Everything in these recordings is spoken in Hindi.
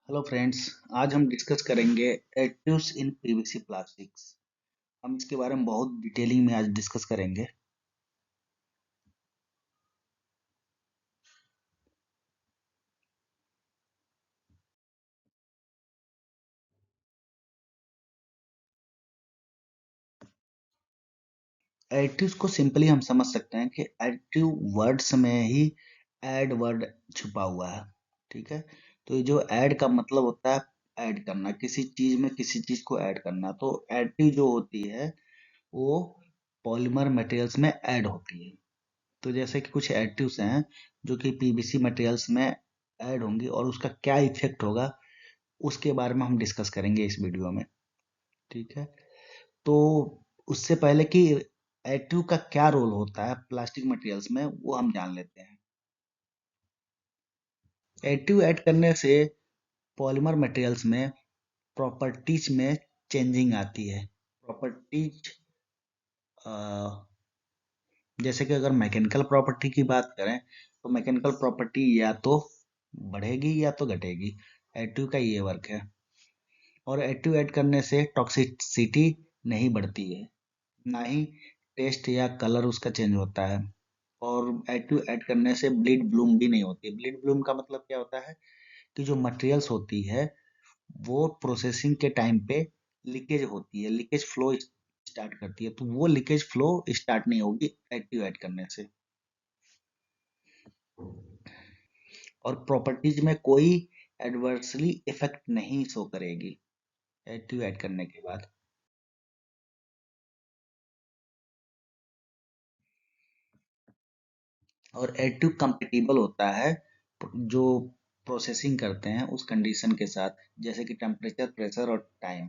Hello friends. आज हम डिस्कस करेंगे एडिटिव्स इन पीवीसी प्लास्टिक्स। हम इसके बारे में बहुत डिटेलिंग में आज डिस्कस करेंगे। एडिटिव्स को सिंपली हम समझ सकते हैं कि एडिटिव वर्ड्स में ही ऐड वर्ड छुपा हुआ है। ठीक है। तो ये जो ऐड का मतलब होता है ऐड करना, किसी चीज में किसी चीज को ऐड करना। तो एडिटिव जो होती है वो पॉलीमर मटेरियल्स में ऐड होती है। तो जैसे कि कुछ एडिटिव्स हैं जो कि पीवीसी मटेरियल्स में ऐड होंगी और उसका क्या इफेक्ट होगा उसके बारे में हम डिस्कस करेंगे इस वीडियो में। ठीक है। तो उससे पहले कि एडिटिव का क्या रोल होता है प्लास्टिक मटेरियल्स में वो हम जान लेते हैं। एडिटिव ऐड करने से पॉलीमर मटेरियल्स में प्रॉपर्टीज में चेंजिंग आती है। प्रॉपर्टीज जैसे कि अगर मैकेनिकल प्रॉपर्टी की बात करें तो मैकेनिकल प्रॉपर्टी या तो बढ़ेगी या तो घटेगी। एडिटिव का ये वर्क है। और एडिटिव ऐड करने से टॉक्सिसिटी नहीं बढ़ती है, ना ही टेस्ट या कलर उसका चेंज होता है। और एडिटिव ऐड करने से ब्लीड ब्लूम भी नहीं होती। ब्लीड ब्लूम का मतलब क्या होता है कि जो मटेरियल्स होती है वो प्रोसेसिंग के टाइम पे लीकेज होती है, लीकेज फ्लो स्टार्ट करती है। तो वो लीकेज फ्लो स्टार्ट नहीं होगी एडिटिव ऐड करने से। और प्रॉपर्टीज में कोई एडवर्सली इफेक्ट नहीं शो करेगी एडिटिव ऐड करने के बाद। और एडिटिव कंपेटिबल होता है जो प्रोसेसिंग करते हैं उस कंडीशन के साथ, जैसे कि टेम्परेचर, प्रेशर और टाइम।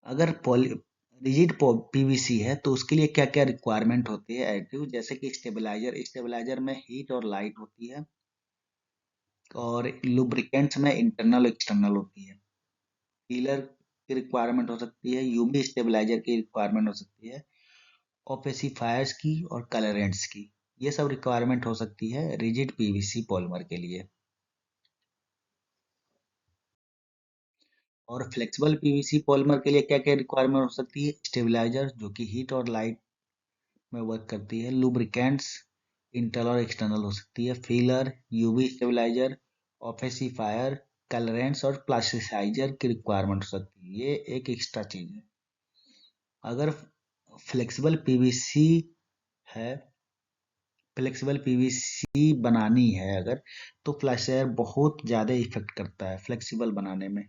अगर पॉली रिजिड पीवीसी है तो उसके लिए क्या क्या रिक्वायरमेंट होती है एडिटिव, जैसे कि स्टेबलाइजर। स्टेबलाइजर में हीट और लाइट होती है। और लुब्रिकेंट्स में इंटरनल एक्सटर्नल होती है। फीलर की रिक्वायरमेंट हो सकती है, यूवी स्टेबलाइजर की रिक्वायरमेंट हो सकती है, ओपेसिफायर्स की और कलरेंट्स की। ये सब रिक्वायरमेंट हो सकती है रिजिड पीवीसी पॉलीमर के लिए। और फ्लेक्सिबल पीवीसी पॉलीमर के लिए क्या क्या रिक्वायरमेंट हो सकती है? स्टेबलाइजर जो कि हीट और लाइट में वर्क करती है, लुब्रिकेंट्स इंटरनल और एक्सटर्नल हो सकती है, filler, UV stabiliser, opacifier, colourants और प्लास्टिसाइजर की रिक्वायरमेंट हो सकती है। ये एक एक्स्ट्रा चीज है। अगर फ्लेक्सिबल पीवीसी है, फ्लेक्सिबल पीवीसी बनानी है अगर, तो प्लास्टिसाइजर बहुत ज्यादा इफेक्ट करता है फ्लेक्सिबल बनाने में।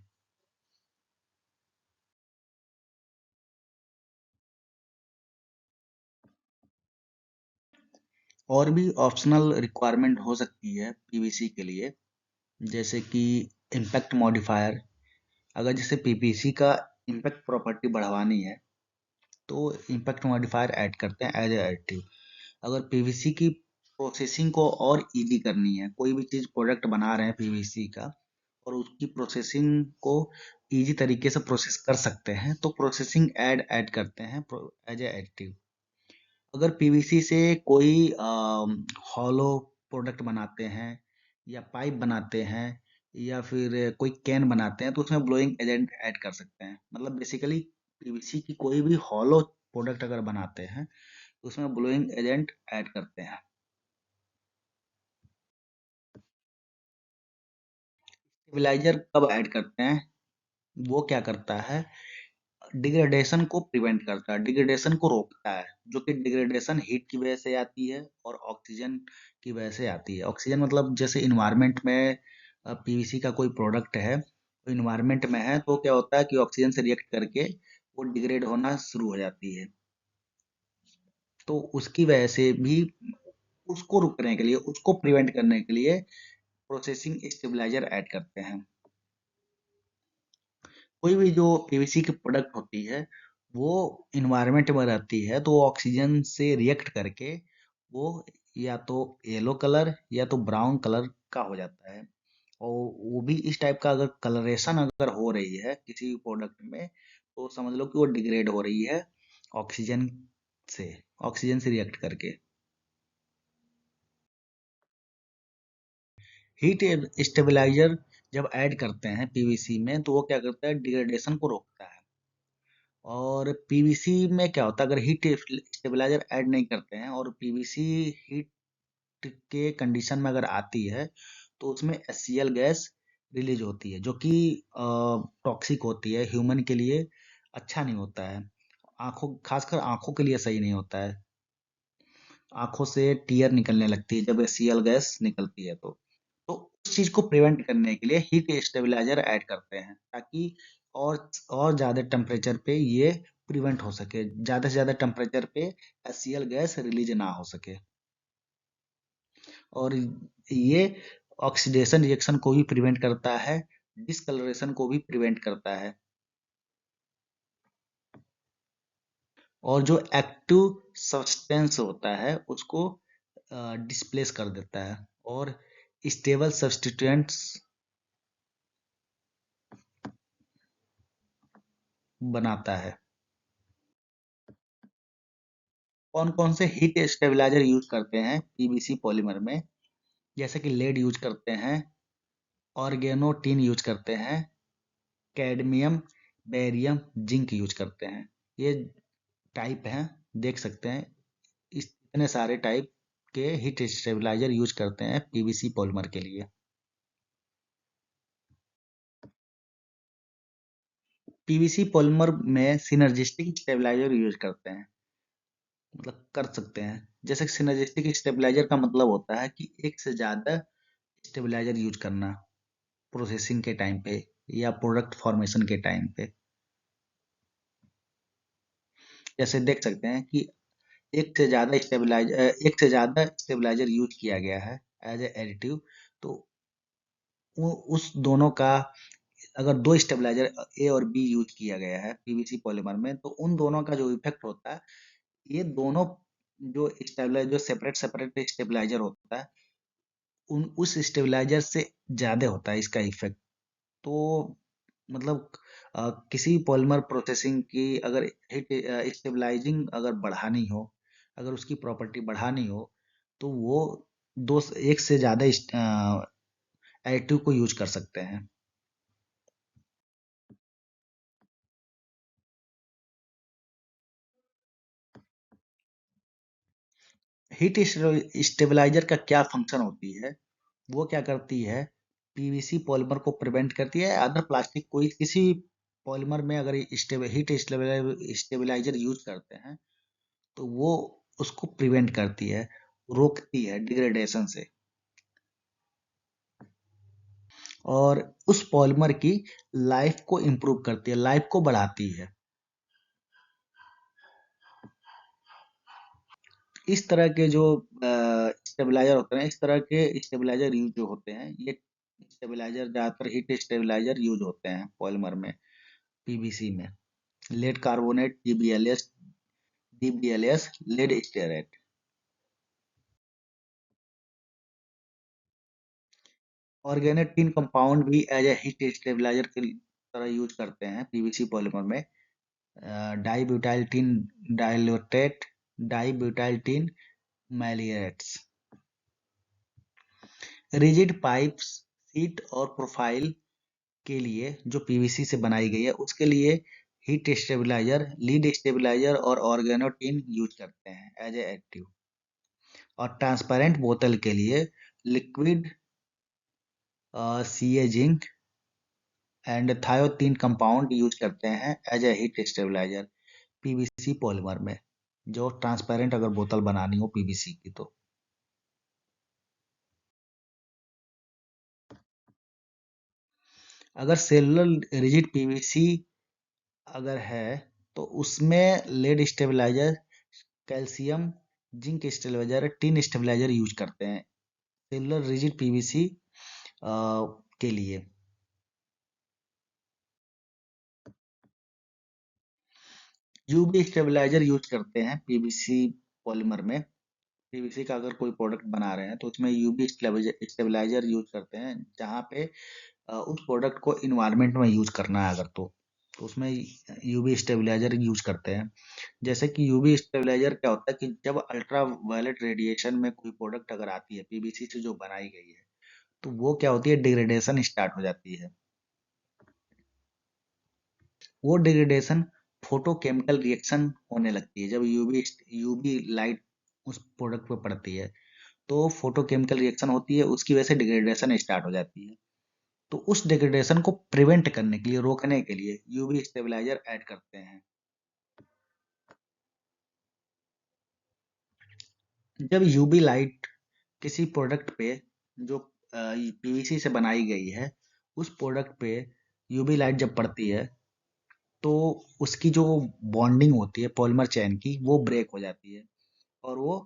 और भी ऑप्शनल रिक्वायरमेंट हो सकती है पीवीसी के लिए, जैसे कि इम्पैक्ट मॉडिफायर। अगर जैसे पीवीसी का इम्पैक्ट प्रॉपर्टी बढ़वानी है तो इम्पैक्ट मॉडिफायर ऐड करते हैं एज एडिटिव। अगर पीवीसी की प्रोसेसिंग को और इजी करनी है, कोई भी चीज प्रोडक्ट बना रहे हैं पीवीसी का और उसकी प्रोसेसिंग को इजी तरीके से प्रोसेस कर सकते हैं तो प्रोसेसिंग ऐड ऐड करते हैं एज एडिटिव। अगर पीवीसी से कोई हॉलो प्रोडक्ट बनाते हैं या पाइप बनाते हैं या फिर कोई कैन बनाते हैं तो उसमें ब्लोइंग एजेंट ऐड कर सकते हैं। मतलब बेसिकली पीवीसी की कोई भी हॉलो प्रोडक्ट अगर बनाते हैं तो उसमें ब्लोइंग एजेंट ऐड करते हैं। स्टेबलाइजर कब ऐड करते हैं? वो क्या करता है, डिग्रेडेशन को प्रिवेंट करता है, डिग्रेडेशन को रोकता है। जो कि डिग्रेडेशन हीट की वजह से आती है और ऑक्सीजन की वजह से आती है। ऑक्सीजन मतलब जैसे इन्वायरमेंट में पीवीसी का कोई प्रोडक्ट है तो इन्वायरमेंट में है तो क्या होता है कि ऑक्सीजन से रिएक्ट करके वो डिग्रेड होना शुरू हो जाती है। तो उसकी वजह से भी उसको रुकने के लिए, उसको प्रिवेंट करने के लिए प्रोसेसिंग स्टेबलाइजर ऐड करते हैं। कोई भी जो पीवीसी की प्रोडक्ट होती है वो इन्वायरमेंट में रहती है तो ऑक्सीजन से रिएक्ट करके वो या तो येलो कलर या तो ब्राउन कलर का हो जाता है। और वो भी इस टाइप का अगर कलरेशन अगर हो रही है किसी भी प्रोडक्ट में तो समझ लो कि वो डिग्रेड हो रही है ऑक्सीजन से ऑक्सीजन से रिएक्ट करके। हीट स्टेबलाइजर जब ऐड करते हैं पीवीसी में तो वो क्या करता है, डिग्रेडेशन को रोकता है। और पीवीसी में क्या होता है, अगर हीट स्टेबलाइजर ऐड नहीं करते हैं और पीवीसी हीट के कंडीशन में अगर आती है तो उसमें HCl गैस रिलीज होती है जो कि टॉक्सिक होती है, ह्यूमन के लिए अच्छा नहीं होता है, आंखों खासकर आंखों के लिए सही नहीं होता है। आंखों से टीयर निकलने लगती है जब HCl गैस निकलती है तो उस चीज को प्रिवेंट करने के लिए हीट स्टेबलाइजर ऐड करते हैं ताकि और ज्यादा टेम्परेचर पे ये प्रिवेंट हो सके, ज्यादा से ज्यादा टेम्परेचर पे HCl गैस रिलीज ना हो सके। और ये ऑक्सीडेशन रिएक्शन को भी प्रिवेंट करता है, डिसकलरेशन को भी प्रिवेंट करता है, और जो एक्टिव सब्सटेंस होता है उसको डिस्प्लेस कर देता है और स्टेबल सब्स्टिट्यूएंट्स बनाता है। कौन कौन से हीट स्टेबलाइजर यूज करते हैं पीवीसी पॉलीमर में, जैसे कि लेड यूज करते हैं, ऑर्गेनो टीन यूज करते हैं, कैडमियम, बेरियम, जिंक यूज करते हैं। ये टाइप हैं, देख सकते हैं, इतने सारे टाइप के हीट स्टेबलाइजर यूज करते हैं पीवीसी पॉलीमर के लिए। पीवीसी पॉलीमर में सिनर्जिस्टिक स्टेबलाइजर यूज करते हैं, मतलब कर सकते हैं। जैसे सिनर्जिस्टिक स्टेबलाइजर का मतलब होता है कि एक से ज्यादा स्टेबलाइजर यूज करना प्रोसेसिंग के टाइम पे या प्रोडक्ट फॉर्मेशन के टाइम पे। जैसे देख सकते हैं कि एक से ज्यादा स्टेबलाइजर यूज किया गया है एज ए एडिटिव, तो उस दोनों का, अगर दो स्टेबलाइजर ए और बी यूज किया गया है पीवीसी पॉलीमर में तो उन दोनों का जो इफेक्ट होता है, ये दोनों जो सेपरेट सेपरेट स्टेबलाइजर होता है उन उस स्टेबलाइजर से ज्यादा होता है इसका इफेक्ट। तो मतलब किसी पॉलीमर प्रोसेसिंग की अगर हीट स्टेबलाइजिंग अगर बढ़ानी हो, अगर उसकी प्रॉपर्टी बढ़ानी हो तो वो एक से ज्यादा एडिटिव को यूज कर सकते हैं। हीट स्टेबलाइजर का क्या फंक्शन होती है, वो क्या करती है, पीवीसी पॉलीमर को प्रिवेंट करती है, अदर प्लास्टिक कोई किसी पॉलीमर में अगर हीट स्टेबलाइजर यूज करते हैं तो वो उसको प्रिवेंट करती है, रोकती है डिग्रेडेशन से, और उस पॉलीमर की लाइफ को इम्प्रूव करती है, लाइफ को बढ़ाती है। इस तरह के जो स्टेबलाइजर होते हैं, इस तरह के स्टेबलाइजर यूज जो होते हैं, ये स्टेबलाइजर ज्यादातर हीट स्टेबलाइजर यूज होते हैं पॉलीमर में, पीवीसी में। Lead carbonate, DBLS, lead stearate. Organotin compound भी एज ए हीट स्टेबलाइजर की तरह यूज करते हैं पीवीसी पॉलीमर में। Dibutyl tin dilaurate, dibutyl tin maleates. Rigid pipes, sheet और प्रोफाइल के लिए जो पीवीसी से बनाई गई है उसके लिए हीट स्टेबलाइजर, लीड स्टेबलाइजर और ऑर्गेनोटिन यूज करते हैं एज ए एक्टिव। और ट्रांसपेरेंट बोतल के लिए liquid CA zinc and thiotin compound use करते हैं as a heat stabiliser PVC polymer में, जो ट्रांसपेरेंट अगर बोतल बनानी हो पीवीसी की तो। अगर सेलुलर रिजिड पीवीसी अगर है तो उसमें lead stabiliser, calcium, zinc stabiliser, tin stabiliser use करते हैं सेलुलर रिजिड पीवीसी के लिए। यूवी स्टेबलाइजर यूज करते हैं पीवीसी पॉलीमर में। पीवीसी का अगर कोई प्रोडक्ट बना रहे हैं तो उसमें यूवी स्टेबलाइजर यूज करते हैं जहाँ पे उस प्रोडक्ट को इन्वायरमेंट में यूज करना है अगर तो। तो उसमें यूवी स्टेबलाइजर यूज करते हैं। जैसे कि यूवी स्टेबलाइजर क्या होता है कि जब अल्ट्रा वायलेट रेडिएशन में कोई प्रोडक्ट अगर आती है पीवीसी से जो बनाई गई है, तो वो क्या होती है, डिग्रेडेशन स्टार्ट हो जाती है। वो डिग्रेडेशन फोटोकेमिकल रिएक्शन होने लगती है। जब यूवी लाइट उस प्रोडक्ट पे पड़ती है तो फोटोकेमिकल रिएक्शन होती है, उसकी वजह से डिग्रेडेशन स्टार्ट हो जाती है। तो उस डिग्रेडेशन को प्रिवेंट करने के लिए, रोकने के लिए यूवी स्टेबलाइजर ऐड करते हैं। जब यूवी लाइट किसी प्रोडक्ट पे जो पीवीसी से बनाई गई है, उस प्रोडक्ट पे यूवी लाइट जब पड़ती है तो उसकी जो बॉन्डिंग होती है पॉलीमर चेन की, वो ब्रेक हो जाती है और वो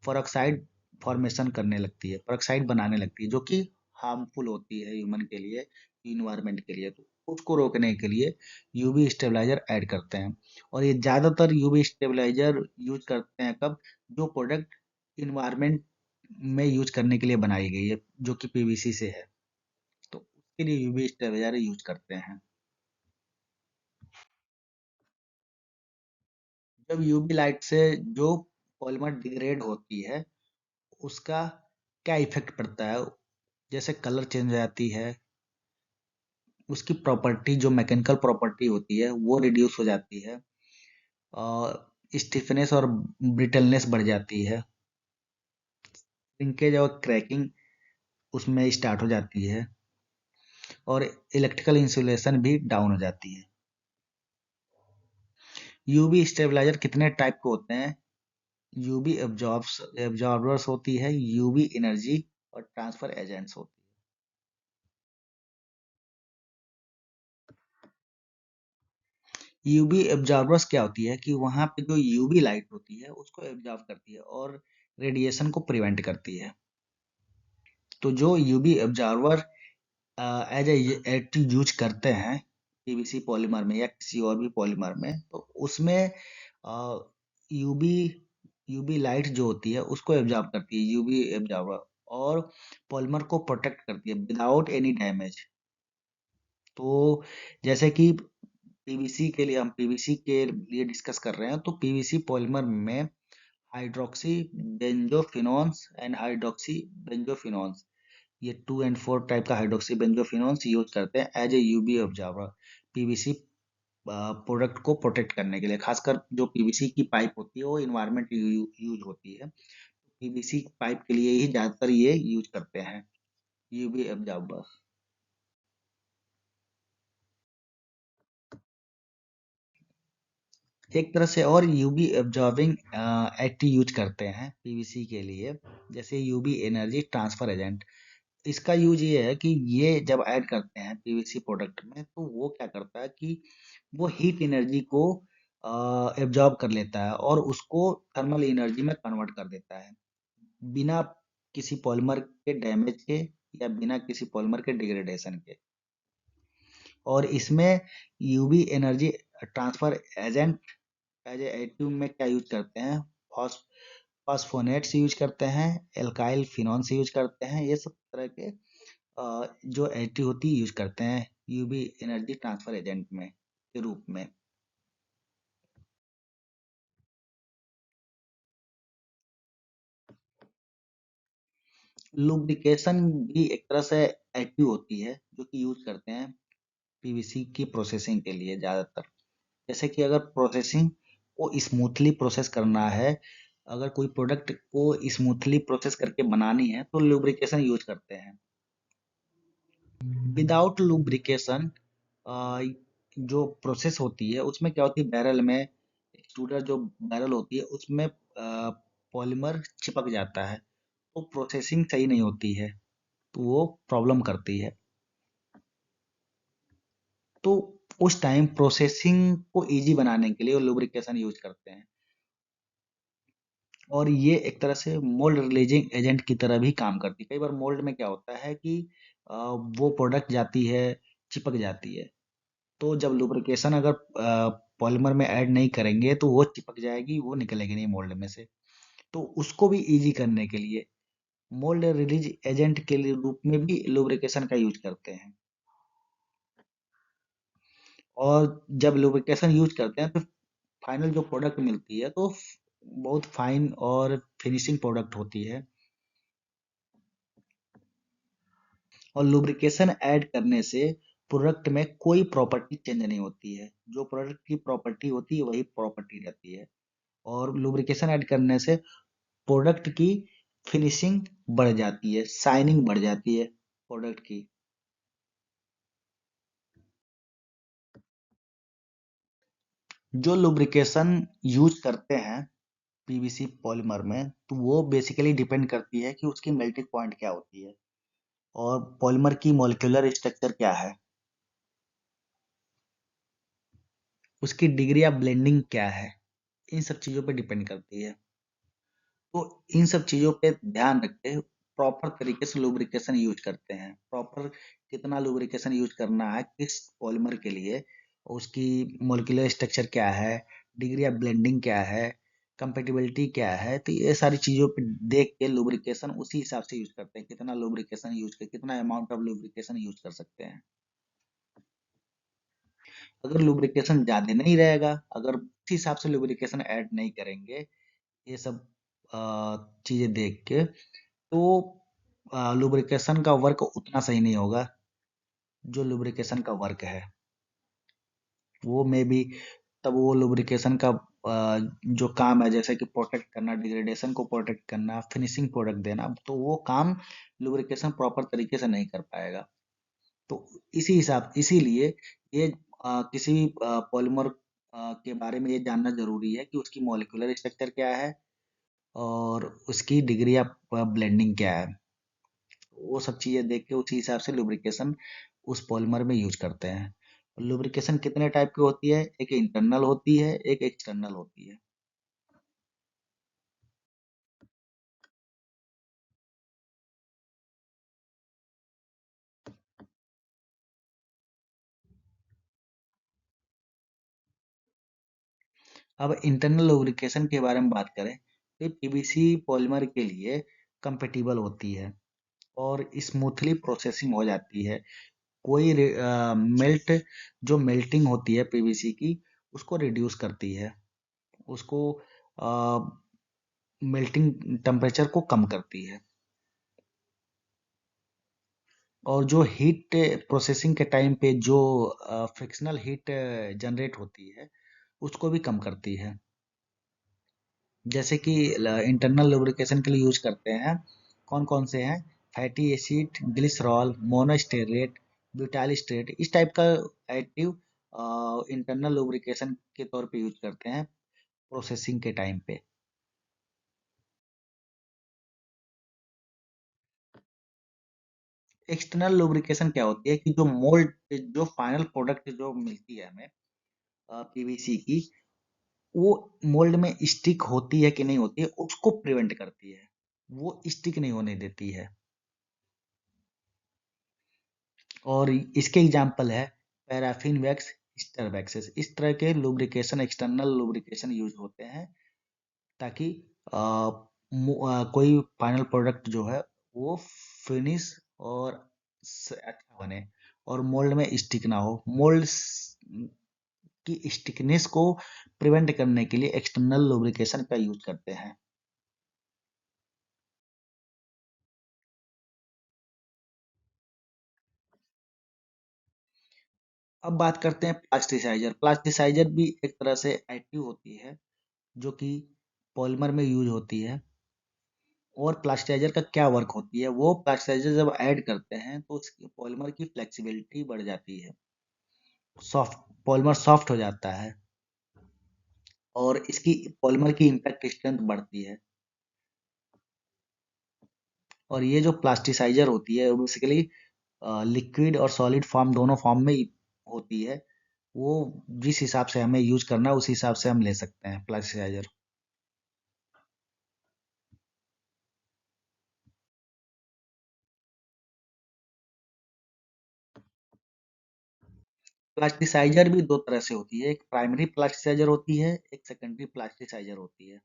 पेरोक्साइड फॉर्मेशन करने लगती है, पेरोक्साइड बनाने लगती है, जो कि हार्मफुल होती है ह्यूमन के लिए, इन्वायरमेंट के लिए। तो उसको रोकने के लिए यूवी स्टेबलाइजर ऐड करते हैं। और ये ज़्यादातर यूवी स्टेबलाइजर यूज करते हैं कब, जो प्रोडक्ट इन्वायरमेंट में यूज करने के लिए बनाई गई है, जो कि पीवीसी से है, तो उसके लिए यूवी स्टेबलाइजर यूज करते हैं। जब यूवी लाइट से जो पॉलीमर डिग्रेड होती है, उसका क्या इफेक्ट पड़ता है, जैसे कलर चेंज हो जाती है, उसकी प्रॉपर्टी जो मैकेनिकल प्रॉपर्टी होती है वो रिड्यूस हो जाती है, और स्टिफनेस और ब्रिटलनेस बढ़ जाती है, श्रिंकेज और क्रैकिंग उसमें स्टार्ट हो जाती है, और इलेक्ट्रिकल इंसुलेशन भी डाउन हो जाती है। यूवी स्टेबलाइजर कितने टाइप के होते हैं? यूवी एब्जॉर्बर्स होती है, यूवी एनर्जी और ट्रांसफर एजेंट्स होती है। यूवी एब्जॉर्बर्स क्या होती है कि वहां पे जो यूवी लाइट होती है उसको एब्जॉर्ब करती है और रेडिएशन को प्रिवेंट करती है। तो जो UV absorber as a use करते हैं पीवीसी पॉलीमर में या किसी और भी पॉलीमर में, तो उसमें यूवी यूवी लाइट जो होती है उसको एब्जॉर्ब करती है, यूवी एब्जॉर्बर, और पॉलीमर को प्रोटेक्ट करती है विदाउट एनी डैमेज। तो जैसे कि पीवीसी के लिए, हम पीवीसी के लिए डिस्कस कर रहे हैं, तो पीवीसी पॉलीमर में hydroxy benzophenones and hydroxy benzophenones, ये 2 and 4 टाइप का हाइड्रोक्सी बेंजोफिनोन्स यूज करते हैं as a UV observer PVC product को प्रोटेक्ट करने के लिए। खासकर जो पीवीसी की पाइप होती है वो इन्वायरमेंट यूज होती है, पीवीसी पाइप के लिए ही ज्यादातर ये यूज करते हैं यूवी ऑब्जर्वर। एक तरह से और यूवी एब्जॉर्बिंग एटी यूज करते हैं पीवीसी के लिए, जैसे यूवी एनर्जी ट्रांसफर एजेंट। इसका यूज ये है कि ये जब ऐड करते हैं पीवीसी प्रोडक्ट में, तो वो क्या करता है कि वो हीट एनर्जी को एब्जॉर्ब कर लेता है और उसको थर्मल एनर्जी में कन्वर्ट कर देता है, बिना किसी पॉलीमर के डैमेज के या बिना किसी पॉलीमर के डिग्रेडेशन के। और इसमें UV energy transfer agent as a additive में क्या यूज करते हैं, फॉस फॉस्फोनेट्स यूज करते हैं, एल्काइल फिनॉन्स यूज करते हैं, ये सब तरह के जो एडिटिव होती है यूज करते हैं यूवी एनर्जी ट्रांसफर एजेंट में के रूप में। लुब्रिकेशन भी एक तरह से एडिटिव होती है जो कि यूज करते हैं पीवीसी की प्रोसेसिंग के लिए ज्यादातर। जैसे कि अगर प्रोसेसिंग को स्मूथली प्रोसेस करना है, अगर कोई प्रोडक्ट को स्मूथली प्रोसेस करके बनानी है तो लुब्रिकेशन यूज करते हैं। विदाउट लुब्रिकेशन जो प्रोसेस होती है उसमें क्या होती है, बैरल में, एक्सट्रूडर जो बैरल होती है उसमें पॉलीमर चिपक जाता है, तो प्रोसेसिंग सही नहीं होती है, तो वो प्रॉब्लम करती है। तो उस टाइम प्रोसेसिंग को इजी बनाने के लिए वो लुब्रिकेशन यूज करते हैं। और ये एक तरह से मोल्ड रिलीजिंग एजेंट की तरह भी काम करती है। कई बार मोल्ड में क्या होता है कि वो प्रोडक्ट जाती है, चिपक जाती है, तो जब लुब्रिकेशन अगर पॉलीमर में ऐड नहीं करेंगे तो वो चिपक जाएगी, वो निकलेगी नहीं मोल्ड में से। तो उसको भी इजी करने के लिए मोल्ड रिलीज एजेंट के लिए रूप में भी लुब्रिकेशन का यूज करते हैं। और जब लुब्रिकेशन यूज करते हैं तो फाइनल जो प्रोडक्ट मिलती है तो बहुत फाइन और फिनिशिंग प्रोडक्ट होती है। और लुब्रिकेशन ऐड करने से प्रोडक्ट में कोई प्रॉपर्टी चेंज नहीं होती है, जो प्रोडक्ट की प्रॉपर्टी होती है वही प्रॉपर्टी रहती है। और लुब्रिकेशन ऐड करने से प्रोडक्ट की फिनिशिंग बढ़ जाती है, शाइनिंग बढ़ जाती है प्रोडक्ट की। जो लुब्रिकेशन यूज करते हैं पीवीसी पॉलीमर में, तो वो बेसिकली डिपेंड करती है कि उसकी मेल्टिंग पॉइंट क्या होती है और पॉलीमर की मॉलिक्यूलर स्ट्रक्चर क्या है, उसकी डिग्री ऑफ ब्लेंडिंग क्या है, इन सब चीज़ों पे डिपेंड करती है। तो इन सब चीज़ों पे ध्यान रख के प्रॉपर तरीके से लुब्रिकेशन यूज करते हैं। प्रॉपर कितना लुब्रिकेशन यूज करना है किस पॉलीमर के लिए, उसकी मॉलिक्यूलर स्ट्रक्चर क्या है, डिग्री ऑफ ब्लेंडिंग क्या है, कंपेटिबिलिटी क्या है, तो ये सारी चीज़ों पे देख के लुब्रिकेशन उसी हिसाब से यूज करते हैं। कितना लुब्रिकेशन यूज कर कितना अमाउंट ऑफ लुब्रिकेशन यूज कर सकते हैं। अगर लुब्रिकेशन ज़्यादा नहीं रहेगा, अगर उसी हिसाब से लुब्रिकेशन ऐड नहीं करेंगे, ये सब चीज़ें देख के, तो लुब्रिकेशन का वर्क उतना सही नहीं होगा जो लुब्रिकेशन का वर्क है। वो में भी तब वो लुब्रिकेशन का जो काम है, जैसे कि प्रोटेक्ट करना, डिग्रेडेशन को प्रोटेक्ट करना, फिनिशिंग प्रोडक्ट देना, तो वो काम लुब्रिकेशन प्रॉपर तरीके से नहीं कर पाएगा। तो इसीलिए ये किसी भी पॉलीमर के बारे में ये जानना जरूरी है कि उसकी मॉलिक्यूलर स्ट्रक्चर क्या है और उसकी डिग्री ऑफ ब्लेंडिंग क्या है। वो सब चीजें देख के उसी हिसाब से लुब्रिकेशन उस पॉलीमर में यूज करते हैं। लुब्रिकेशन कितने टाइप की होती है? एक इंटरनल होती है, एक एक्सटर्नल होती है। अब इंटरनल लुब्रिकेशन के बारे में बात करें तो ये पीवीसी पॉलीमर के लिए कंपेटिबल होती है और स्मूथली प्रोसेसिंग हो जाती है। कोई मेल्ट जो मेल्टिंग होती है पीवीसी की, उसको रिड्यूस करती है, उसको मेल्टिंग टेम्परेचर को कम करती है। और जो हीट प्रोसेसिंग के टाइम पे जो फ्रिक्शनल हीट जनरेट होती है, उसको भी कम करती है। जैसे कि इंटरनल लुब्रिकेशन के लिए यूज करते हैं, कौन कौन से हैं? Fatty acid, glycerol, monostearate, butyl stearate, इस टाइप का एडिटिव इंटरनल लुब्रिकेशन के तौर पे यूज करते हैं प्रोसेसिंग के टाइम पे। एक्सटर्नल लुब्रिकेशन क्या होती है कि जो मोल्ड, जो फाइनल प्रोडक्ट जो मिलती है हमें पीवीसी की, वो मोल्ड में स्टिक होती है कि नहीं होती है, उसको प्रिवेंट करती है, वो स्टिक नहीं होने देती है। और इसके एग्जाम्पल है पैराफिन वैक्स, स्टर वैक्सेस, इस तरह के लुब्रिकेशन एक्सटर्नल लुब्रिकेशन यूज होते हैं ताकि कोई फाइनल प्रोडक्ट जो है वो फिनिश और अच्छा बने और मोल्ड में स्टिक ना हो। मोल्ड की स्टिकनेस को प्रिवेंट करने के लिए एक्सटर्नल लुब्रिकेशन का यूज करते हैं। अब बात करते हैं प्लास्टिसाइजर। प्लास्टिसाइजर भी एक तरह से एडिटिव होती है जो कि पॉलीमर में यूज होती है। और प्लास्टिसाइजर का क्या वर्क होती है? वो प्लास्टिसाइजर जब ऐड करते हैं तो उसकी पॉलीमर की फ्लेक्सिबिलिटी बढ़ जाती है, सॉफ्ट पॉलीमर सॉफ्ट हो जाता है और इसकी पॉलीमर की इम्पैक्ट स्ट्रेंथ बढ़ती है। और ये जो प्लास्टिसाइजर होती है वो बेसिकली लिक्विड और सॉलिड फॉर्म दोनों फॉर्म में होती है। वो जिस हिसाब से हमें यूज करना है उस हिसाब से हम ले सकते हैं प्लास्टिसाइजर। प्लास्टिसाइजर भी दो तरह से होती है, एक प्राइमरी प्लास्टिसाइजर होती है, एक सेकेंडरी प्लास्टिसाइजर होती है।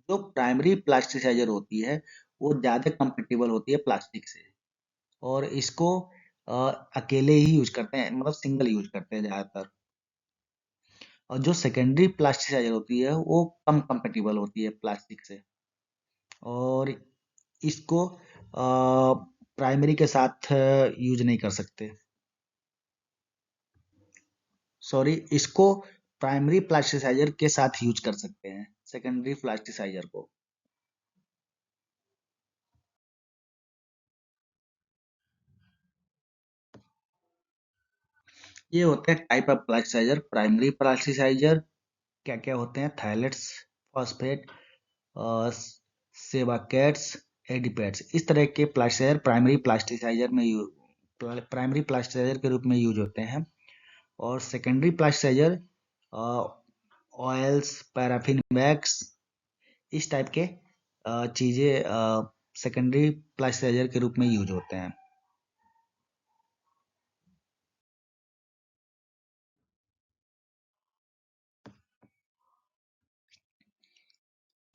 जो प्राइमरी प्लास्टिसाइजर होती है वो ज़्यादा कंपेटेबल होती है प्लास्टिक से और इसको अकेले ही यूज करते हैं, मतलब सिंगल यूज करते हैं ज़्यादातर। और जो सेकेंडरी प्लास्टिसाइजर होती है वो कम कंपेटिबल होती है प्लास्टिक से, और इसको प्राइमरी के साथ यूज नहीं कर सकते। सॉरी, इसको प्राइमरी प्लास्टिसाइजर के साथ यूज कर सकते हैं, सेकेंडरी प्लास्टिसाइजर को। ये होते हैं type of plasticiser. Primary plasticiser क्या क्या होते हैं? थायलेट्स, फॉस्फेट, सेबाकेट्स, एडिपेट्स, इस तरह के प्लास्टिसाइजर प्राइमरी प्लास्टिसाइजर के रूप में यूज होते हैं। और secondary plasticiser oils, paraffin wax, इस टाइप के चीज़ें सेकेंडरी प्लास्टिसाइजर के रूप में यूज होते हैं।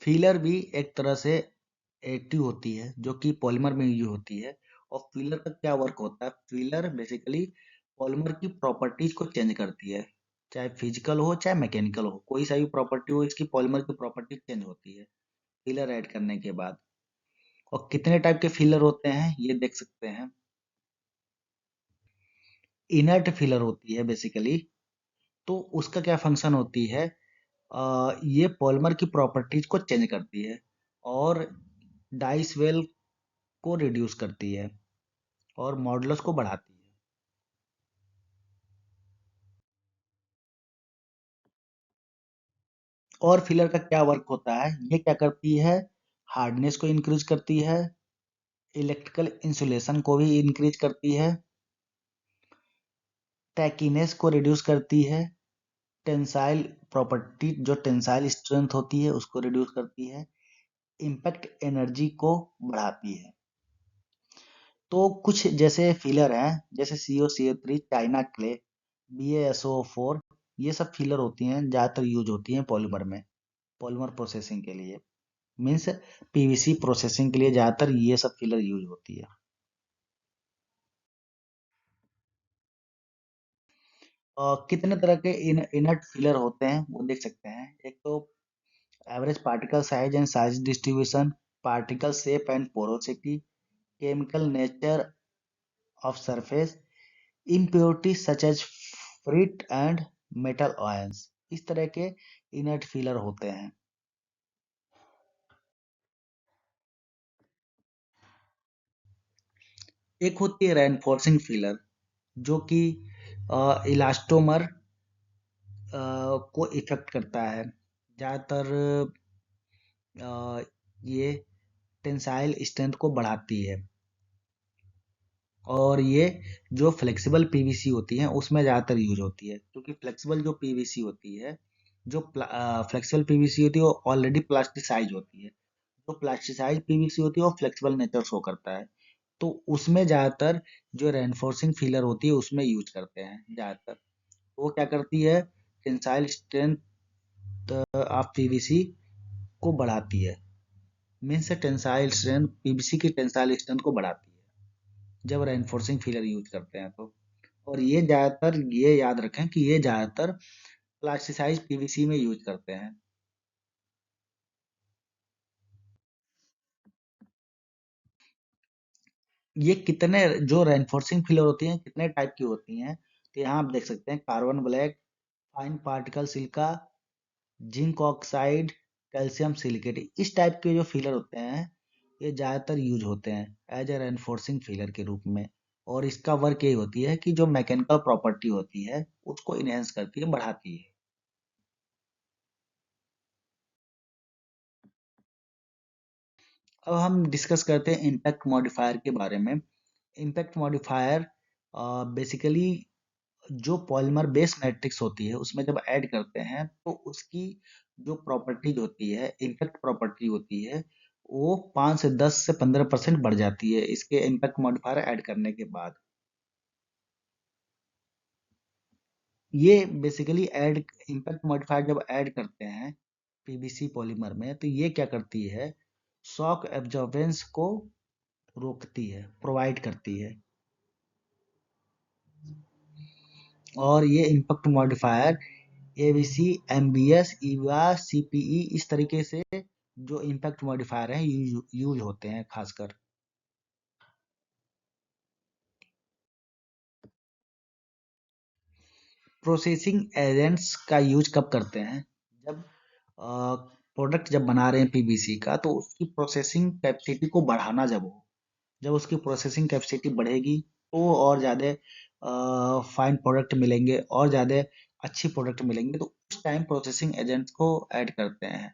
फीलर भी एक तरह से एक्टिव होती है जो कि पॉलीमर में यूज होती है। और फीलर का क्या वर्क होता है? फीलर बेसिकली पॉलीमर की प्रॉपर्टीज को चेंज करती है, चाहे फिजिकल हो चाहे मैकेनिकल हो, कोई सा भी प्रॉपर्टी हो, इसकी पॉलीमर की प्रॉपर्टी चेंज होती है फीलर ऐड करने के बाद। और कितने टाइप के फीलर होते हैं ये देख सकते हैं। इनर्ट फीलर होती है बेसिकली, तो उसका क्या फंक्शन होती है? ये पॉलीमर की प्रॉपर्टीज को चेंज करती है और डाइसवेल को रिड्यूस करती है और मॉडुलस को बढ़ाती है। और फिलर का क्या वर्क होता है? ये क्या करती है? हार्डनेस को इंक्रीज करती है, इलेक्ट्रिकल इंसुलेशन को भी इंक्रीज करती है, टैकीनेस को रिड्यूस करती है, टेंसाइल प्रॉपर्टी जो टेंसाइल स्ट्रेंथ होती है उसको रिड्यूस करती है, इम्पैक्ट एनर्जी को बढ़ाती है। तो कुछ जैसे फिलर हैं, जैसे CO, CO3, China clay, BaSO4, ये सब फिलर होती हैं, ज़्यादातर यूज होती हैं पॉलीमर में, पॉलीमर प्रोसेसिंग के लिए। मीन्स PVC प्रोसेसिंग के लिए ज़्यादातर ये सब फिलर यूज होती है। कितने तरह के इनर्ट फिलर होते हैं वो देख सकते हैं। एक तो average particle size and size distribution, particle shape and porosity, chemical nature of surface, impurities such as frit and metal ions, इस तरह के इनर्ट फिलर होते हैं। एक होती है रेनफोर्सिंग फिलर, जो कि इलास्टोमर को इफेक्ट करता है। ज़्यादातर ये टेंसाइल स्ट्रेंथ को बढ़ाती है। और ये जो फ्लेक्सिबल पीवीसी होती है उसमें ज़्यादातर यूज होती है, क्योंकि फ्लेक्सिबल जो पीवीसी होती है, जो फ्लेक्सिबल पीवीसी होती है वो ऑलरेडी प्लास्टिसाइज होती है। जो प्लास्टिसाइज पीवीसी होती है वो फ्लेक्सिबल नेचर शो करता है। तो उसमें ज़्यादातर जो रेनफोर्सिंग फिलर होती है उसमें यूज करते हैं ज़्यादातर। वो क्या करती है? टेंसाइल स्ट्रेंथ ऑफ पीवीसी को बढ़ाती है। मीन्स टेंसाइल स्ट्रेंथ, पीवीसी की टेंसाइल स्ट्रेंथ को बढ़ाती है जब रेनफोर्सिंग फिलर यूज करते हैं तो। और ये ज़्यादातर, ये याद रखें कि ये ज़्यादातर प्लास्टिसाइज पीवीसी में यूज करते हैं। ये कितने जो रेनफोर्सिंग फिलर होती हैं कितने टाइप की होती हैं? तो यहाँ आप देख सकते हैं, carbon black, fine particle silica, zinc oxide, calcium silicate, इस टाइप के जो फिलर होते हैं ये ज़्यादातर यूज होते हैं एज ए रेनफोर्सिंग फिलर के रूप में। और इसका वर्क यही होती है कि जो मैकेनिकल प्रॉपर्टी होती है उसको इनहेंस करती है, बढ़ाती है। अब हम डिस्कस करते हैं इम्पैक्ट मॉडिफायर के बारे में। इम्पैक्ट मॉडिफायर बेसिकली जो पॉलीमर बेस मैट्रिक्स होती है उसमें जब ऐड करते हैं तो उसकी जो प्रॉपर्टीज होती है, इम्पैक्ट प्रॉपर्टी होती है, वो 5 से 10 से 15% बढ़ जाती है इसके इम्पैक्ट मॉडिफायर ऐड करने के बाद। ये बेसिकली ऐड इम्पैक्ट मॉडिफायर जब ऐड करते हैं पीवीसी पॉलीमर में तो ये क्या करती है? शॉक एब्जॉर्बेंस को रोकती है, प्रोवाइड करती है। और ये impact modifier ABC, MBS, Eva, CPE इस तरीके से जो इम्पैक्ट मॉडिफायर हैं यूज होते हैं खासकर। प्रोसेसिंग एजेंट्स का यूज कब करते हैं? जब प्रोडक्ट जब बना रहे हैं पीवीसी का, तो उसकी प्रोसेसिंग कैपेसिटी को बढ़ाना जब हो, जब उसकी प्रोसेसिंग कैपेसिटी बढ़ेगी तो और ज़्यादा फाइन प्रोडक्ट मिलेंगे और ज़्यादा अच्छी प्रोडक्ट मिलेंगे, तो उस टाइम प्रोसेसिंग एजेंट्स को ऐड करते हैं।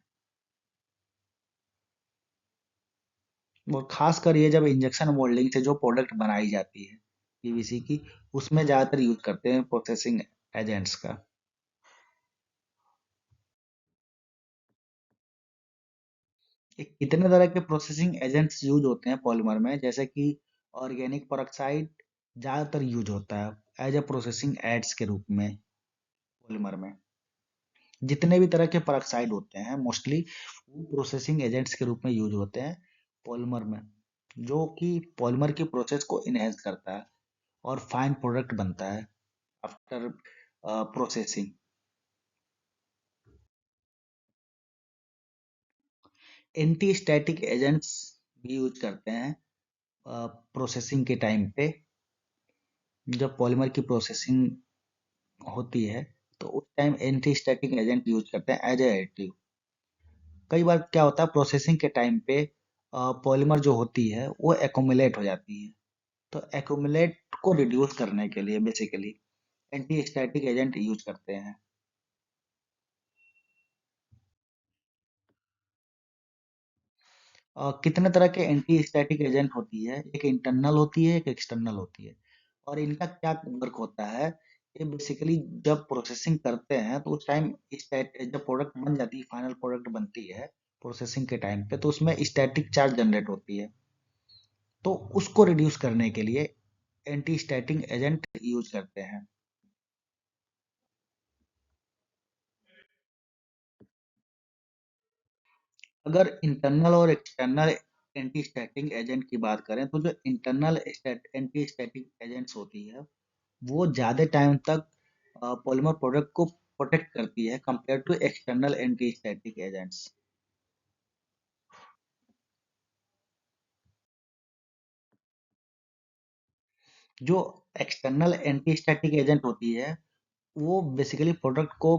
और खासकर ये जब इंजेक्शन मोल्डिंग से जो प्रोडक्ट बनाई जाती है पीवीसी की, उसमें ज़्यादातर यूज करते हैं प्रोसेसिंग एजेंट्स का। ये कितने तरह के प्रोसेसिंग एजेंट्स यूज होते हैं पॉलीमर में, जैसे कि ऑर्गेनिक पेरोक्साइड ज़्यादातर यूज होता है एज ए प्रोसेसिंग एड्स के रूप में पॉलीमर में। जितने भी तरह के पेरोक्साइड होते हैं मोस्टली वो प्रोसेसिंग एजेंट्स के रूप में यूज होते हैं पॉलीमर में, जो कि पॉलीमर की प्रोसेस को इनहेंस करता है और फाइन प्रोडक्ट बनता है after processing. Anti static agents भी यूज करते हैं प्रोसेसिंग के टाइम पे। जब पॉलीमर की प्रोसेसिंग होती है तो उस time anti static agent use करते हैं एज ए एडिटिव। कई बार क्या होता है प्रोसेसिंग के टाइम पे पॉलीमर जो होती है वो एक्यूमुलेट हो जाती है, तो एक्यूमुलेट को रिड्यूस करने के लिए basically anti static agent use करते हैं। कितने तरह के एंटी स्टैटिक एजेंट होती है? एक इंटरनल होती है, एक एक्सटर्नल होती है। और इनका क्या वर्क होता है? ये बेसिकली जब प्रोसेसिंग करते हैं तो उस टाइम जब प्रोडक्ट बन जाती है, फाइनल प्रोडक्ट बनती है प्रोसेसिंग के टाइम पे, तो उसमें स्टैटिक चार्ज जनरेट होती है। तो उसको रिड्यूस करने के लिए एंटी स्टैटिक एजेंट यूज करते हैं। अगर इंटरनल और एक्सटर्नल एंटी स्टैटिक एजेंट की बात करें, तो जो इंटरनल एंटी स्टैटिक एजेंट्स होती है वो ज़्यादा टाइम तक पॉलीमर प्रोडक्ट को प्रोटेक्ट करती है compare to external anti static agents. जो एक्सटर्नल एंटी स्टैटिक एजेंट होती है वो बेसिकली प्रोडक्ट को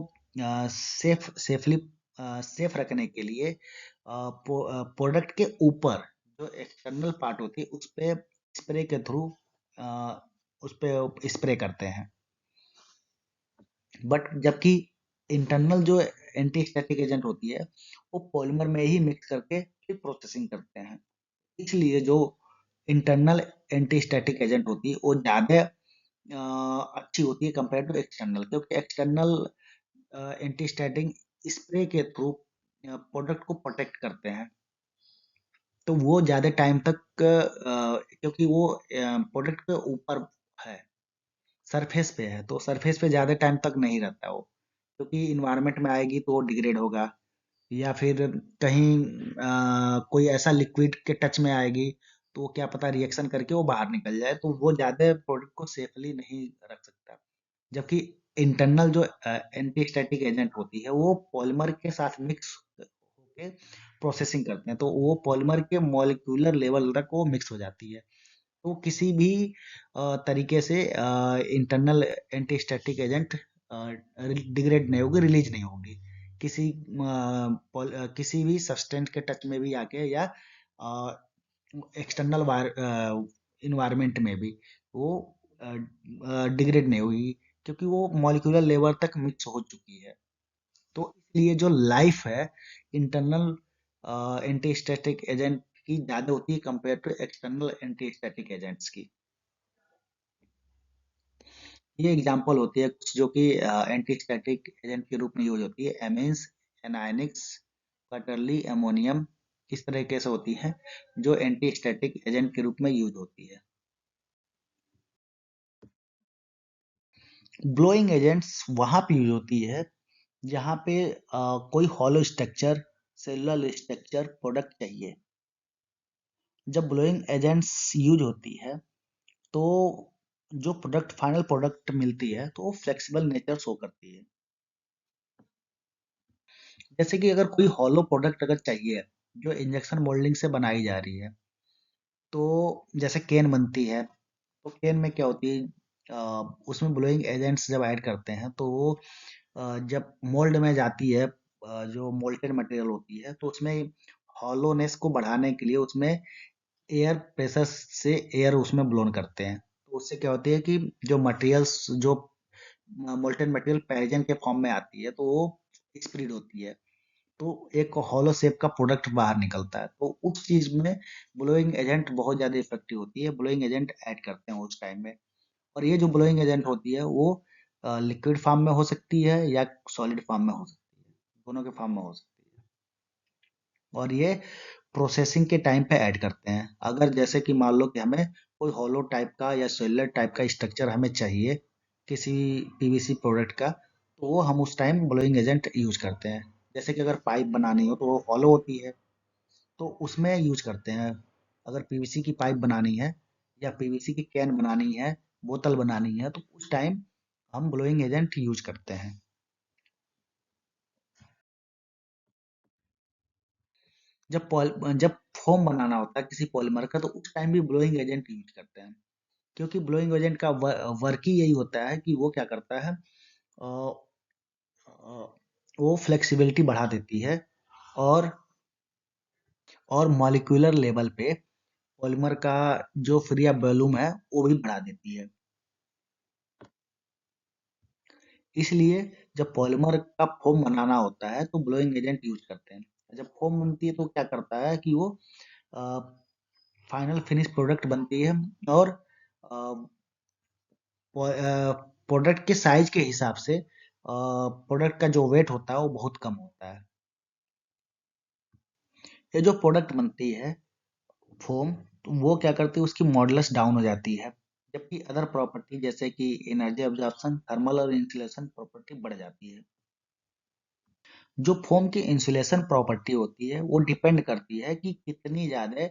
सेफली सेफ रखने के लिए प्रोडक्ट के ऊपर जो एक्सटर्नल पार्ट होती है उस पे स्प्रे के थ्रू उस पे स्प्रे करते हैं। बट जबकि इंटरनल जो एंटी स्टैटिक एजेंट होती है वो पॉलीमर में ही मिक्स करके फिर प्रोसेसिंग करते हैं। इसलिए जो इंटरनल एंटी स्टैटिक एजेंट होती है वो ज़्यादा अच्छी होती है कंपेयर टू एक्सटर्नल, क्योंकि एक्सटर्नल एंटी स्टैटिक स्प्रे के थ्रू प्रोडक्ट को प्रोटेक्ट करते हैं, तो वो ज़्यादा टाइम तक क्योंकि वो प्रोडक्ट के ऊपर है, सरफेस पे है, तो सरफेस पे ज़्यादा टाइम तक नहीं रहता वो, क्योंकि इन्वायरमेंट में आएगी तो वो डिग्रेड होगा, या फिर कहीं कोई ऐसा लिक्विड के टच में आएगी तो क्या पता रिएक्शन करके वो बाहर निकल जाए, तो वो ज़्यादा प्रोडक्ट को सेफली नहीं रख सकता। जबकि इंटरनल जो एंटी स्टैटिक एजेंट होती है वो पॉलीमर के साथ मिक्स होके प्रोसेसिंग करते हैं, तो वो पॉलीमर के मॉलिक्यूलर लेवल तक वो मिक्स हो जाती है, तो किसी भी तरीके से internal anti static agent degrade नहीं होगी, रिलीज नहीं होगी किसी किसी भी सब्सटेंस के टच में भी आके, या एक्सटर्नल इन्वायरमेंट में भी वो डिग्रेड नहीं होगी, क्योंकि वो मॉलिक्यूलर लेवल तक मिक्स हो चुकी है। तो इसलिए जो लाइफ है इंटरनल एंटी स्टैटिक एजेंट की ज़्यादा होती है compare to external anti static agents की। ये एग्जांपल होती है कुछ जो कि एंटी स्टैटिक एजेंट के रूप में यूज होती है, एमीन्स, एनायनिक्स, क्वार्टरली अमोनियम इस तरीके से होती है जो एंटी स्टैटिक एजेंट के रूप में यूज होती है। ब्लोइंग एजेंट्स वहां पे यूज होती है जहाँ पे कोई hollow structure, cellular structure product चाहिए। जब ब्लोइंग एजेंट्स यूज होती है तो जो प्रोडक्ट फाइनल प्रोडक्ट मिलती है तो वो फ्लेक्सिबल नेचर शो करती है। जैसे कि अगर कोई हॉलो प्रोडक्ट अगर चाहिए जो इंजेक्शन मोल्डिंग से बनाई जा रही है, तो जैसे केन बनती है, तो केन में क्या होती है, उसमें ब्लोइंग एजेंट्स जब ऐड करते हैं तो वो जब मोल्ड में जाती है, जो मोल्टेड मटेरियल होती है तो उसमें हॉलोनेस को बढ़ाने के लिए उसमें एयर प्रेशर से एयर उसमें ब्लोन करते हैं, तो उससे क्या होती है कि जो मटेरियल्स जो मोल्टेड मटेरियल पैरेजन के फॉर्म में आती है तो वो स्प्रेड होती है, तो एक हॉलो शेप का प्रोडक्ट बाहर निकलता है, तो उस चीज में ब्लोइंग एजेंट बहुत ज्यादा इफेक्टिव होती है, ब्लोइंग एजेंट ऐड करते हैं उस टाइम में। और ये जो ब्लोइंग एजेंट होती है वो लिक्विड फॉर्म में हो सकती है या सॉलिड फॉर्म में हो सकती है, दोनों के फॉर्म में हो सकती है। और ये प्रोसेसिंग के टाइम पे ऐड करते हैं, अगर जैसे कि मान लो कि हमें कोई हॉलो टाइप का या सेलुलर टाइप का स्ट्रक्चर हमें चाहिए किसी पीवीसी प्रोडक्ट का, तो वो हम उस टाइम ब्लोइंग एजेंट यूज करते हैं। जैसे कि अगर पाइप बनानी हो तो वो हॉलो होती है, तो उसमें यूज करते हैं। अगर पीवीसी की पाइप बनानी है या पीवीसी की कैन बनानी है, बोतल बनानी है, तो उस टाइम हम ब्लोइंग एजेंट यूज करते हैं। जब फोम बनाना होता है किसी पॉलीमर का तो उस टाइम भी ब्लोइंग एजेंट यूज करते हैं, क्योंकि ब्लोइंग एजेंट का वर्क ही यही होता है कि वो क्या करता है, अ, अ, वो फ्लेक्सिबिलिटी बढ़ा देती है, और मॉलिक्यूलर लेवल पे पॉलीमर का जो फ्री ऑफ वॉल्यूम है वो भी बढ़ा देती है। इसलिए जब पॉलीमर का फोम बनाना होता है तो ब्लोइंग एजेंट यूज करते हैं। जब फोम बनती है तो क्या करता है कि वो फाइनल फिनिश प्रोडक्ट बनती है, और प्रोडक्ट के साइज के हिसाब से प्रोडक्ट का जो वेट होता है वो बहुत कम होता है। ये जो प्रोडक्ट बनती है फोम, तो वो क्या करती है, उसकी मॉडुलस डाउन हो जाती है, जबकि अदर प्रॉपर्टी जैसे कि एनर्जी अब्जॉर्प्शन, थर्मल और इंसुलेशन प्रॉपर्टी बढ़ जाती है। जो फोम की इंसुलेशन प्रॉपर्टी होती है वो डिपेंड करती है कि कितनी ज्यादा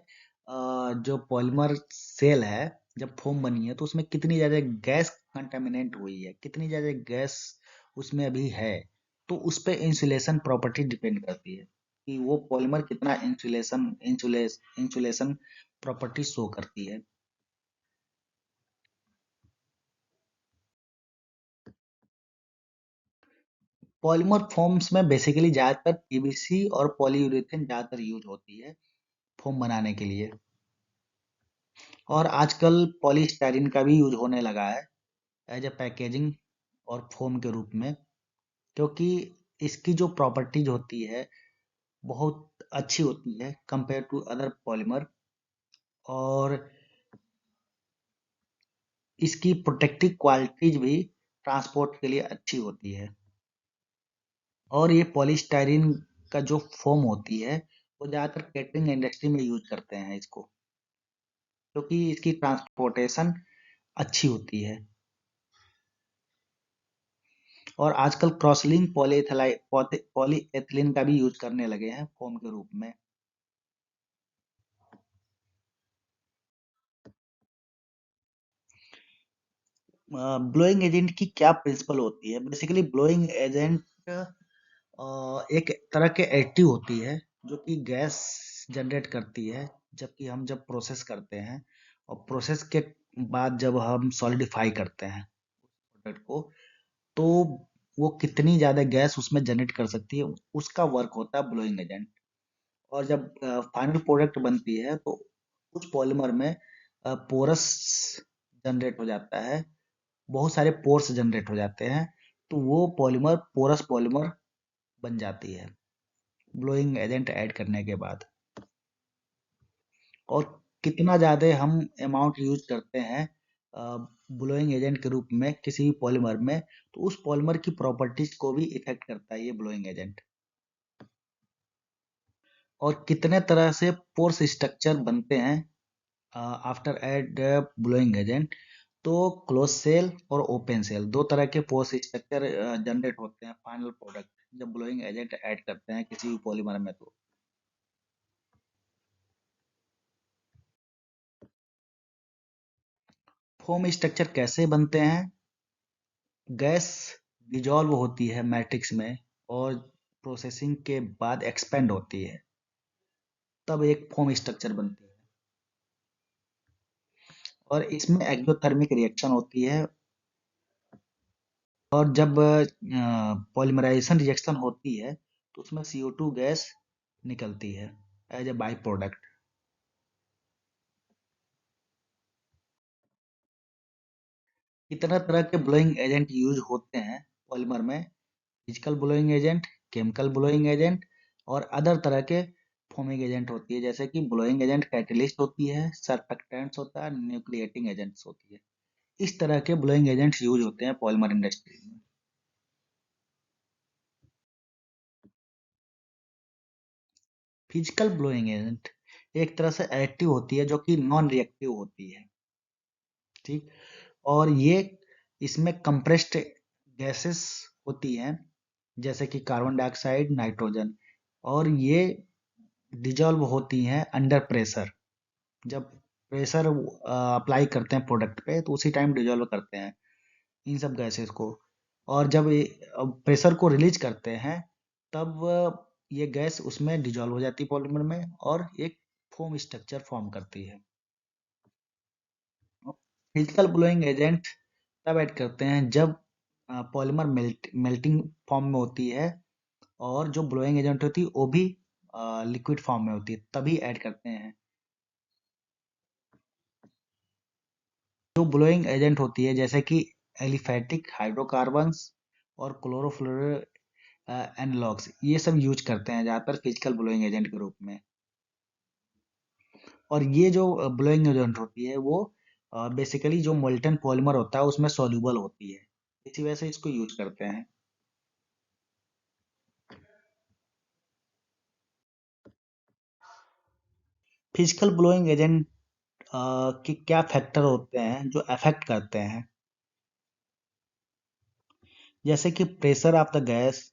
जो पॉलीमर सेल है, जब फोम बनी है तो उसमें कितनी ज्यादा गैस कंटामिनेंट हुई है, कितनी ज्यादा गैस उसमें अभी है, तो उस पे इंसुलेशन प्रॉपर्टी डिपेंड करती है कि वो पॉलीमर कितना इंसुलेशन प्रॉपर्टी शो करती है। पॉलीमर फोम्स में बेसिकली ज्यादातर पीवीसी और पॉलीयूरेथेन ज्यादातर यूज होती है फोम बनाने के लिए, और आजकल पॉलीस्टाइरीन का भी यूज होने लगा है एज ए पैकेजिंग और फोम के रूप में, क्योंकि इसकी जो प्रॉपर्टीज होती है बहुत अच्छी होती है कंपेयर टू अदर पॉलीमर, और इसकी प्रोटेक्टिव क्वालिटीज भी ट्रांसपोर्ट के लिए अच्छी होती है। और ये पॉलीस्टाइरीन का जो फोम होती है वो ज़्यादातर केटरिंग इंडस्ट्री में यूज करते हैं इसको, क्योंकि इसकी ट्रांसपोर्टेशन अच्छी होती है। और आजकल क्रॉसलिंक पॉलीएथिलीन का भी यूज करने लगे हैं फोम के रूप में। ब्लोइंग एजेंट की क्या प्रिंसिपल होती है, बेसिकली ब्लोइंग एजेंट एक तरह के एडिटिव होती है जो कि गैस जनरेट करती है, जबकि हम जब प्रोसेस करते हैं और प्रोसेस के बाद जब हम सॉलिडिफाई करते हैं प्रोडक्ट को, तो वो कितनी ज्यादा गैस उसमें जनरेट कर सकती है, उसका वर्क होता है ब्लोइंग एजेंट। और जब फाइनल प्रोडक्ट बनती है तो उस पॉलीमर में पोरस जनरेट हो जाता है, बहुत सारे पोर्स जनरेट हो जाते हैं, तो वो पॉलीमर पोरस पॉलीमर बन जाती है ब्लोइंग एजेंट ऐड करने के बाद। और कितना ज़्यादा हम अमाउंट यूज करते हैं ब्लोइंग एजेंट के रूप में किसी भी पॉलीमर में, तो उस पॉलीमर की प्रॉपर्टीज को भी इफेक्ट करता है ये ब्लोइंग एजेंट। और कितने तरह से पोर्स स्ट्रक्चर बनते हैं आफ्टर एड ब्लोइंग एजेंट, तो क्लोज सेल और ओपन सेल दो तरह के पोर्स स्ट्रक्चर जनरेट होते हैं फाइनल प्रोडक्ट जब ब्लोइंग एजेंट ऐड करते हैं किसी भी पॉलीमर में। तो फोम स्ट्रक्चर कैसे बनते हैं? गैस डिजॉल्व होती है मैट्रिक्स में और प्रोसेसिंग के बाद एक्सपेंड होती है, तब एक फोम स्ट्रक्चर बनती है। और इसमें एक्सोथर्मिक रिएक्शन होती है, और जब पॉलीमराइजेशन रिएक्शन होती है तो उसमें CO2 गैस निकलती है एज ए बाई प्रोडक्ट। कितना तरह के ब्लोइंग एजेंट यूज होते हैं पॉलीमर में? Physical blowing agent, chemical blowing agent और अदर तरह के फोमिंग एजेंट होती है, जैसे कि ब्लोइंग एजेंट कैटलिस्ट होती है, सरफेक्टेंट्स होता है, न्यूक्लिएटिंग एजेंट्स होती है। इस तरह के ब्लोइंग एजेंट्स यूज होते हैं पॉलीमर इंडस्ट्री में। फिजिकल ब्लोइंग एजेंट एक तरह से एडिटिव होती है जो कि नॉन रिएक्टिव होती है, ठीक। और ये इसमें कंप्रेस्ड गैसेस होती हैं, जैसे कि कार्बन डाइऑक्साइड, नाइट्रोजन, और ये डिजॉल्व होती हैं अंडर प्रेशर। जब प्रेशर अप्लाई करते हैं प्रोडक्ट पे तो उसी टाइम डिजॉल्व करते हैं इन सब गैसेस को। और जब प्रेशर को रिलीज करते हैं तब ये गैस उसमें डिजॉल्व हो जाती है पॉलीमर में और एक फोम स्ट्रक्चर फॉर्म करती है। फिजिकल ब्लोइंग एजेंट तब ऐड करते हैं जब पॉलीमर मेल्टिंग फॉर्म में होती है, और जो ब्लोइंग एजेंट होती है वो भी लिक्विड फॉर्म में होती है, तभी ऐड करते हैं। जो ब्लोइंग एजेंट होती है जैसे कि एलिफैटिक हाइड्रोकार्बन्स और क्लोरोफ्लोरो एनालॉग्स, ये सब यूज करते हैं ज़्यादातर फिजिकल ब्लोइंग एजेंट के रूप में। और ये जो ब्लोइंग एजेंट होती है वो बेसिकली जो मोल्टन पॉलीमर होता है उसमें सॉल्यूबल होती है, इसी वजह से इसको यूज करते हैं। फिजिकल ब्लोइंग एजेंट के क्या फैक्टर होते हैं जो अफेक्ट करते हैं? जैसे कि pressure of the gas,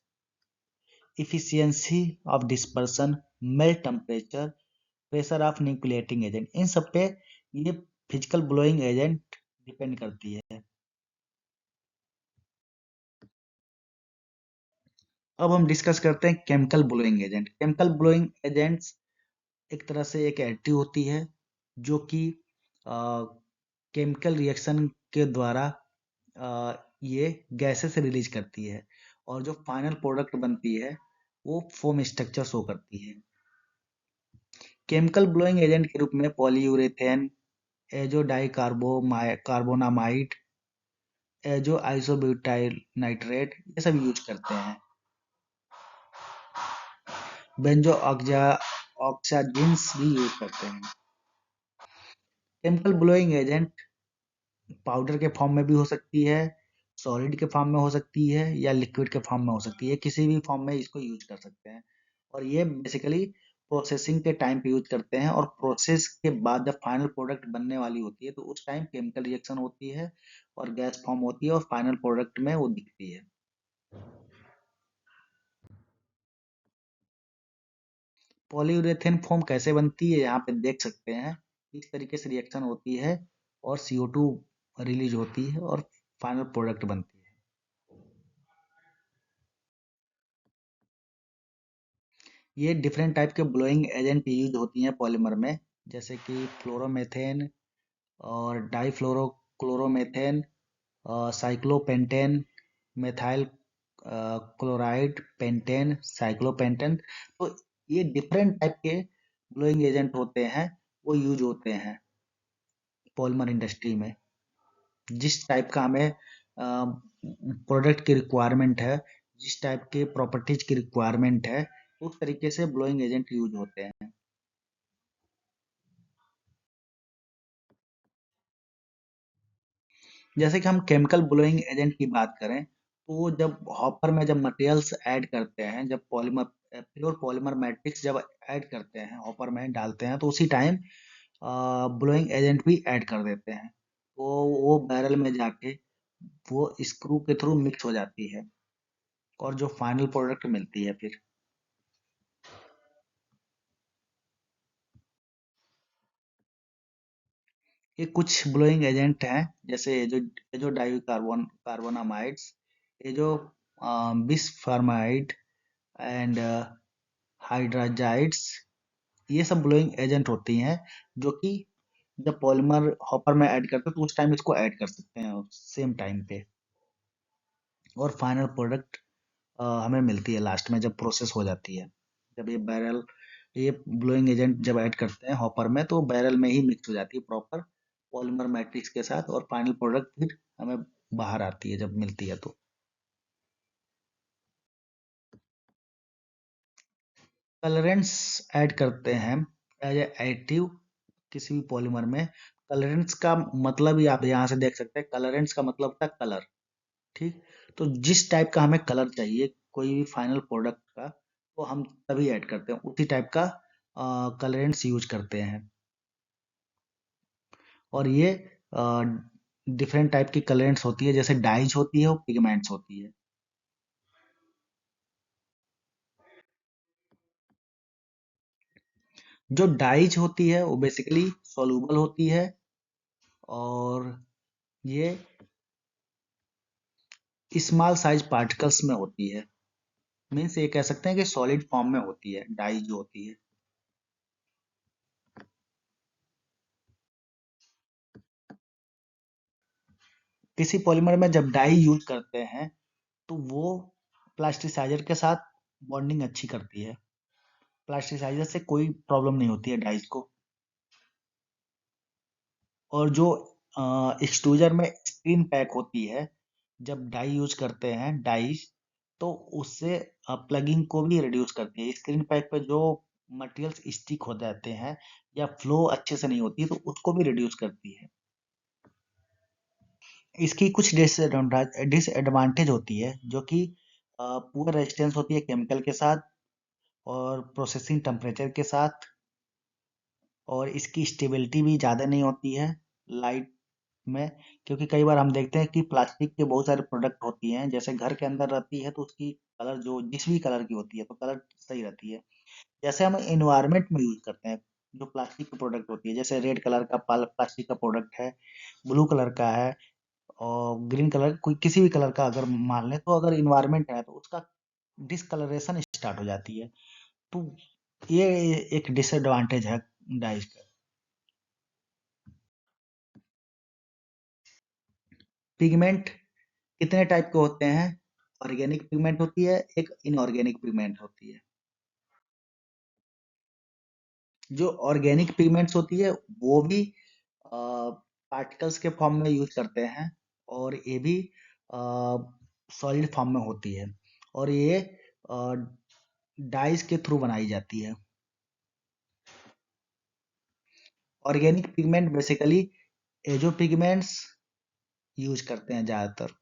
efficiency of dispersion, melt temperature, pressure of nucleating agent, इन सब पे ये फिजिकल ब्लोइंग एजेंट डिपेंड करती है। अब हम डिस्कस करते हैं chemical blowing agent. Chemical blowing agents एक तरह से एक एडिटिव होती है जो कि केमिकल रिएक्शन के द्वारा ये गैसेस रिलीज करती है, और जो फाइनल प्रोडक्ट बनती है वो फोम स्ट्रक्चर शो करती है। केमिकल ब्लोइंग एजेंट के रूप में polyurethane, azodicarbonamide, azo isobutyl nitrate, ये सब यूज करते हैं। बेंजो ऑक्साजिन्स भी यूज करते हैं। केमिकल ब्लोइंग एजेंट पाउडर के फॉर्म में भी हो सकती है, सॉलिड के फॉर्म में हो सकती है, या लिक्विड के फॉर्म में हो सकती है, किसी भी फॉर्म में इसको यूज कर सकते हैं। और ये बेसिकली प्रोसेसिंग के टाइम पे यूज करते हैं, और प्रोसेस के बाद जब फाइनल प्रोडक्ट बनने वाली होती है तो उस टाइम केमिकल रिएक्शन होती है और गैस फॉर्म होती है और फाइनल प्रोडक्ट में वो दिखती है। पॉलीयूरेथेन फोम कैसे बनती है यहाँ पे देख सकते हैं, इस तरीके से रिएक्शन होती है और CO2 रिलीज होती है और फाइनल प्रोडक्ट बनती है। ये डिफरेंट टाइप के ब्लोइंग एजेंट यूज होती हैं पॉलीमर में, जैसे कि फ्लोरोमेथेन और difluorochloromethane, cyclopentane, methyl chloride, pentane, cyclopentane. तो ये डिफरेंट टाइप के ब्लोइंग एजेंट होते हैं, वो यूज होते हैं पॉलीमर इंडस्ट्री में। जिस टाइप का हमें प्रोडक्ट की रिक्वायरमेंट है, जिस टाइप के प्रॉपर्टीज की रिक्वायरमेंट है, उस तरीके से ब्लोइंग एजेंट यूज होते हैं। जैसे कि हम केमिकल ब्लोइंग एजेंट की बात करें तो वो जब हॉपर में जब मटेरियल्स ऐड करते हैं, जब पॉलीमर प्योर पॉलीमर मैट्रिक्स जब ऐड करते हैं हॉपर में डालते हैं तो उसी टाइम ब्लोइंग एजेंट भी ऐड कर देते हैं, तो वो बैरल में जाके वो स्क्रू के थ्रू मिक्स हो जाती है और जो फाइनल प्रोडक्ट मिलती है फिर। ये कुछ ब्लोइंग एजेंट हैं, जैसे ये जो डाई कार्बोनामाइड्स, ये जो बिसफार्माइड एंड हाइड्राजाइड्स, ये सब ब्लोइंग एजेंट होती हैं, जो कि जब पॉलीमर हॉपर में ऐड करते हैं तो उस टाइम इसको ऐड कर सकते हैं सेम टाइम पे, और फाइनल प्रोडक्ट हमें मिलती है लास्ट में जब प्रोसेस हो जाती है। जब ये ब्लोइंग एजेंट जब ऐड करते हैं हॉपर में तो बैरल में ही मिक्स हो जाती है प्रॉपर पॉलीमर मैट्रिक्स के साथ, और फाइनल प्रोडक्ट फिर हमें बाहर आती है जब मिलती है तो। कलरेंट्स ऐड करते हैं एज एडिटिव किसी भी पॉलीमर में। कलरेंट्स का मतलब ही आप यहाँ से देख सकते हैं, कलरेंट्स का मतलब होता है कलर। ठीक, तो जिस टाइप का हमें कलर चाहिए कोई भी फाइनल प्रोडक्ट का, तो हम तभी ऐड करते हैं उसी टाइप का कलरेंट्स यूज करते हैं। और ये डिफरेंट टाइप की कलरेंट्स होती है, जैसे डाइज होती है और पिगमेंट्स होती है। जो डाइज होती है वो बेसिकली सॉल्यूबल होती है, और ये स्मॉल साइज पार्टिकल्स में होती है। मीन्स ये कह सकते हैं कि सॉलिड फॉर्म में होती है डाई जो होती है। किसी पॉलीमर में जब डाई यूज करते हैं तो वो प्लास्टिसाइजर के साथ बॉन्डिंग अच्छी करती है। प्लास्टिसाइजर से कोई प्रॉब्लम नहीं होती है डाइज को। और जो एक्सट्रूजर में स्क्रीन पैक होती है, जब डाई यूज करते हैं डाइज, तो उससे प्लगिंग को भी रिड्यूस करती है। स्क्रीन पैक पे जो मटेरियल्स स्टिक हो जाते हैं या फ्लो अच्छे से नहीं होती है तो उसको भी रिड्यूस करती है। इसकी कुछ डिसएडवांटेज होती है, जो कि पुअर रेजिस्टेंस होती है केमिकल के साथ और प्रोसेसिंग टेम्परेचर के साथ, और इसकी स्टेबिलिटी भी ज़्यादा नहीं होती है लाइट में। क्योंकि कई बार हम देखते हैं कि प्लास्टिक के बहुत सारे प्रोडक्ट होती हैं, जैसे घर के अंदर रहती है तो उसकी कलर जो जिस भी कलर की होती है तो कलर सही रहती है। जैसे हम एनवायरनमेंट में यूज करते हैं जो प्लास्टिक की प्रोडक्ट होती है, जैसे रेड कलर का प्लास्टिक का प्रोडक्ट है, ब्लू कलर का है, और ग्रीन कलर कोई किसी भी कलर का अगर मान लें, तो अगर इन्वायरमेंट है तो उसका डिसकलरेशन स्टार्ट हो जाती है। तो ये एक डिसएडवांटेज है डाइस का। पिगमेंट कितने टाइप के होते हैं? ऑर्गेनिक पिगमेंट होती है, एक इनऑर्गेनिक पिगमेंट होती है। जो ऑर्गेनिक पिगमेंट्स होती है वो भी पार्टिकल्स के फॉर्म में यूज करते हैं, और ये भी सॉलिड फॉर्म में होती है, और ये डाइस के थ्रू बनाई जाती है। Organic pigment basically azo pigments use करते हैं ज्यादातर।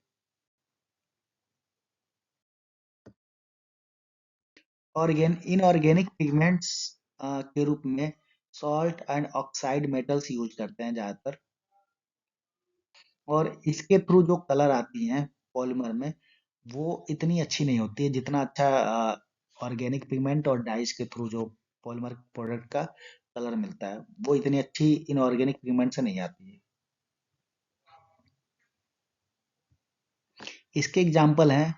ऑर्गेन इनऑर्गेनिक पिगमेंट्स के रूप में salt and oxide metals use करते हैं ज्यादातर, और इसके थ्रू जो कलर आती हैं पॉलीमर में वो इतनी अच्छी नहीं होती है जितना अच्छा ऑर्गेनिक पिगमेंट और डाइस के थ्रू जो पॉलीमर प्रोडक्ट का कलर मिलता है, वो इतनी अच्छी इनऑर्गेनिक पिगमेंट से नहीं आती है। इसके एग्जाम्पल हैं,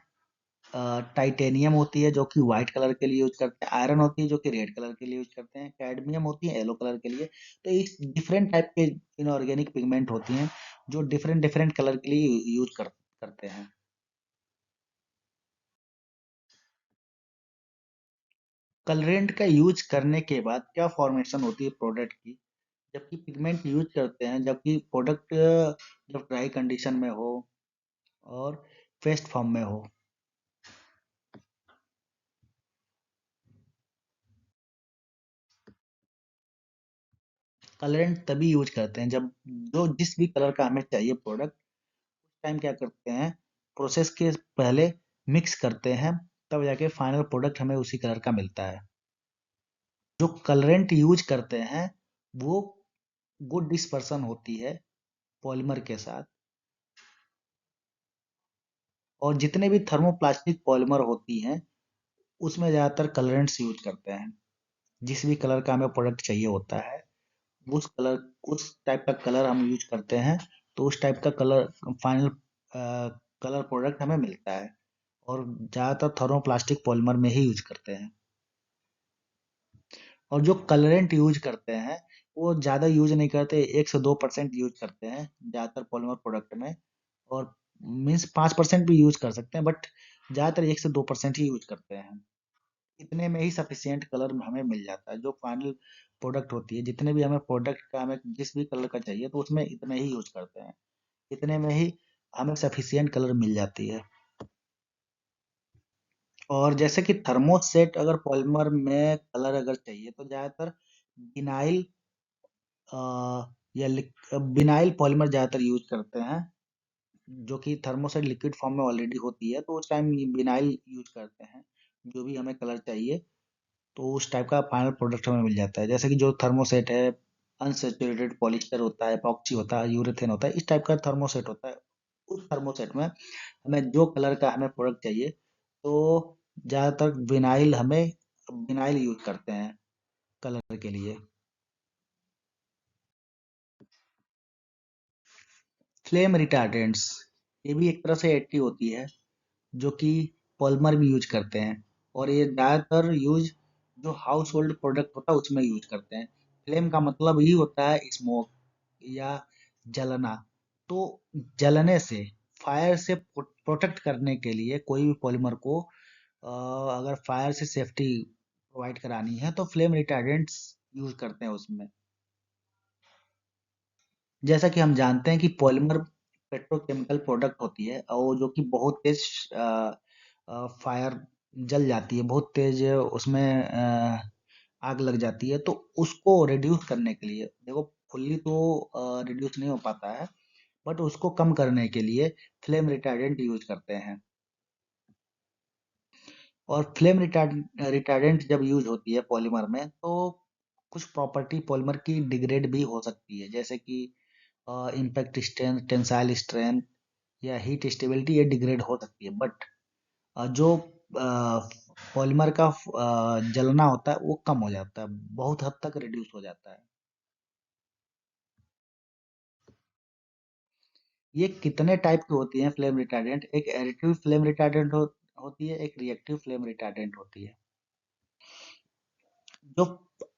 टाइटेनियम होती है जो कि व्हाइट कलर के लिए यूज करते हैं, आयरन होती है जो कि रेड कलर के लिए यूज करते हैं, कैडमियम होती है येलो कलर के लिए। तो इस डिफरेंट टाइप के इनऑर्गेनिक पिगमेंट होती हैं जो डिफरेंट डिफरेंट कलर के लिए करते हैं। कलरेंट का यूज करने के बाद क्या फॉर्मेशन होती है प्रोडक्ट की, जबकि पिगमेंट यूज करते हैं जबकि प्रोडक्ट जब ड्राई कंडीशन में हो और पेस्ट फॉर्म में हो। कलरेंट तभी यूज करते हैं जब जो जिस भी कलर का हमें चाहिए प्रोडक्ट, टाइम क्या करते हैं, प्रोसेस के पहले मिक्स करते हैं, तब जाके फाइनल प्रोडक्ट हमें उसी कलर का मिलता है। जो कलरेंट यूज करते हैं वो गुड डिस्पर्सन होती है पॉलीमर के साथ, और जितने भी थर्मोप्लास्टिक पॉलीमर होती हैं उसमें ज़्यादातर कलरेंट्स यूज करते हैं। जिस भी कलर का हमें प्रोडक्ट चाहिए होता है उस कलर उस टाइप का कलर हम यूज करते हैं, तो उस टाइप का कलर फाइनल कलर प्रोडक्ट हमें मिलता है। और ज़्यादातर थर्मोप्लास्टिक पॉलीमर में ही यूज करते हैं। और जो कलरेंट यूज करते हैं वो ज़्यादा यूज नहीं करते, 1 से 2% यूज करते हैं ज़्यादातर पॉलीमर प्रोडक्ट में। और मीन्स 5% भी यूज कर सकते हैं, बट ज़्यादातर 1 से 2% ही यूज करते हैं। इतने में ही सफिशियंट कलर हमें मिल जाता है। जो फाइनल प्रोडक्ट होती है, जितने भी हमें प्रोडक्ट का हमें जिस भी कलर का चाहिए तो उसमें इतने ही यूज करते हैं। इतने में ही हमें सफिशियंट कलर मिल जाती है। और जैसे कि थर्मोसेट अगर पॉलीमर में कलर अगर चाहिए तो ज़्यादातर बिनाइल अ, बिनाइल पॉलीमर ज़्यादातर यूज करते हैं। जो कि थर्मोसेट लिक्विड फॉर्म में ऑलरेडी होती है, तो उस टाइम बिनाइल यूज करते हैं। जो भी हमें कलर चाहिए तो उस टाइप का फाइनल प्रोडक्ट हमें मिल जाता है। जैसे कि जो थर्मोसेट है, अनसेचुरेटेड पॉलिस्टर होता है, एपॉक्सी होता है, यूरेथेन होता है, इस टाइप का थर्मोसेट होता है। उस थर्मोसेट में हमें जो कलर का हमें प्रोडक्ट चाहिए तो ज़्यादातर बिनाइल यूज करते हैं कलर के लिए। फ्लेम रिटार्डेंट्स, ये भी एक तरह से एंटी होती है, जो कि पॉलीमर भी यूज करते हैं। और ये ज़्यादातर यूज जो हाउस होल्ड प्रोडक्ट होता है उसमें यूज करते हैं। फ्लेम का मतलब ही होता है स्मोक या जलना। तो जलने से, फायर से प्रोटेक्ट करने के लिए कोई भी पॉलीमर को अगर फायर से सेफ्टी प्रोवाइड करानी है तो फ्लेम रिटार्डेंट्स यूज करते हैं उसमें। जैसा कि हम जानते हैं कि पॉलीमर पेट्रोकेमिकल प्रोडक्ट होती है और जो कि बहुत तेज फायर जल जाती है, बहुत तेज उसमें आग लग जाती है। तो उसको रिड्यूस करने के लिए, देखो फुल्ली तो रिड्यूस नहीं हो पाता है, बट उसको कम करने के लिए फ्लेम रिटार्डेंट यूज करते हैं। और फ्लेम रिटार्डेंट जब यूज होती है पॉलीमर में तो कुछ प्रॉपर्टी पॉलीमर की डिग्रेड भी हो सकती है, जैसे कि इम्पैक्ट स्ट्रेंथ, टेंसाइल स्ट्रेंथ या हीट स्टेबिलिटी, ये डिग्रेड हो सकती है। बट जो पॉलीमर का जलना होता है वो कम हो जाता है, बहुत हद तक रिड्यूस हो जाता है। ये कितने टाइप की होती हैं फ्लेम रिटार्डेंट? एक एडिटिव फ्लेम रिटार्डेंट होती है, एक रिएक्टिव फ्लेम रिटार्डेंट होती है। जो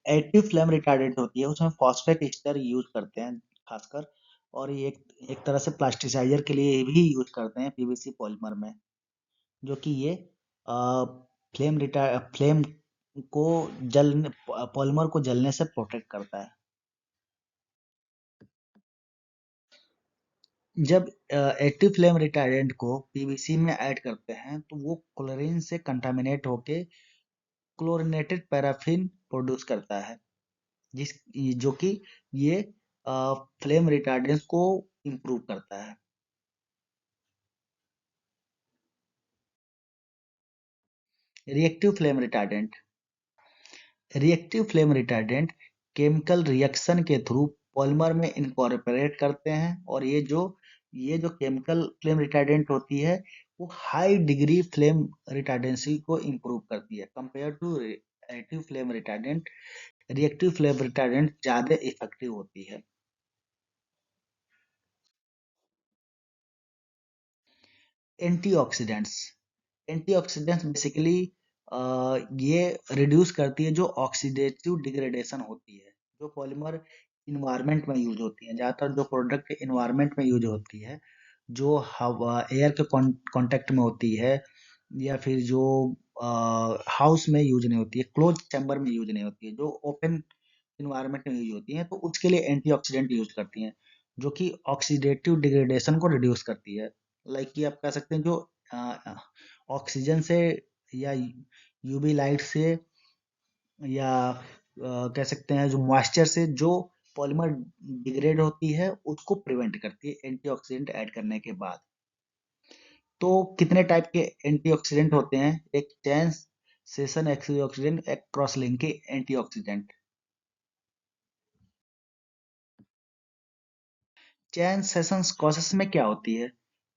एडिटिव फ्लेम रिटार्डेंट होती है उसमें फॉस्फेट एस्टर यूज करते हैं खासकर। और ये एक तरह से प्लास्टिसाइजर के लिए भी यूज करते हैं पीवीसी पॉलीमर में। जो कि ये फ्लेम को जलने पॉलीमर को जलने से प्रोटेक्ट करता है। जब एक्टिव फ्लेम रिटार्डेंट को पीवीसी में ऐड करते हैं तो वो क्लोरीन से कंटामिनेट होके क्लोरीनेटेड पैराफिन प्रोड्यूस करता है, जिस जो कि ये फ्लेम रिटार्डेंस को इम्प्रूव करता है। Reactive flame retardant, reactive flame retardant chemical reaction के थ्रू पॉलीमर में इनकॉर्पोरेट करते हैं। और ये जो केमिकल फ्लेम रिटार्डेंट होती है वो हाई डिग्री फ्लेम रिटार्डेंसी को इम्प्रूव करती है compare to reactive flame retardant. Reactive flame retardant ज़्यादा इफेक्टिव होती है। एंटीऑक्सीडेंट्स, एंटीऑक्सीडेंट्स बेसिकली ये रिड्यूस करती है जो ऑक्सीडेटिव डिग्रेडेशन होती है, जो पॉलीमर इन्वायरमेंट में यूज होती है। ज़्यादातर जो प्रोडक्ट इन्वायरमेंट में यूज होती है, जो हवा एयर के कांटेक्ट में होती है, या फिर जो हाउस में यूज नहीं होती है, क्लोज चैम्बर में यूज नहीं होती है, जो ओपन इन्वायरमेंट में यूज होती हैं, तो उसके लिए एंटीऑक्सीडेंट यूज करती हैं, जो कि ऑक्सीडेटिव डिग्रेडेशन को रिड्यूस करती है। लाइक कि आप कह सकते हैं जो ऑक्सीजन से या यूवी लाइट से या कह सकते हैं जो मॉइस्चर से जो पॉलीमर डिग्रेड होती है उसको प्रिवेंट करती है एंटीऑक्सीडेंट ऐड करने के बाद। तो कितने टाइप के एंटीऑक्सीडेंट होते हैं? एक चैन सेशन एंटीऑक्सीडेंट, एक क्रॉस लिंक के एंटीऑक्सीडेंट। चैन सेशंस प्रोसेस में क्या होती है?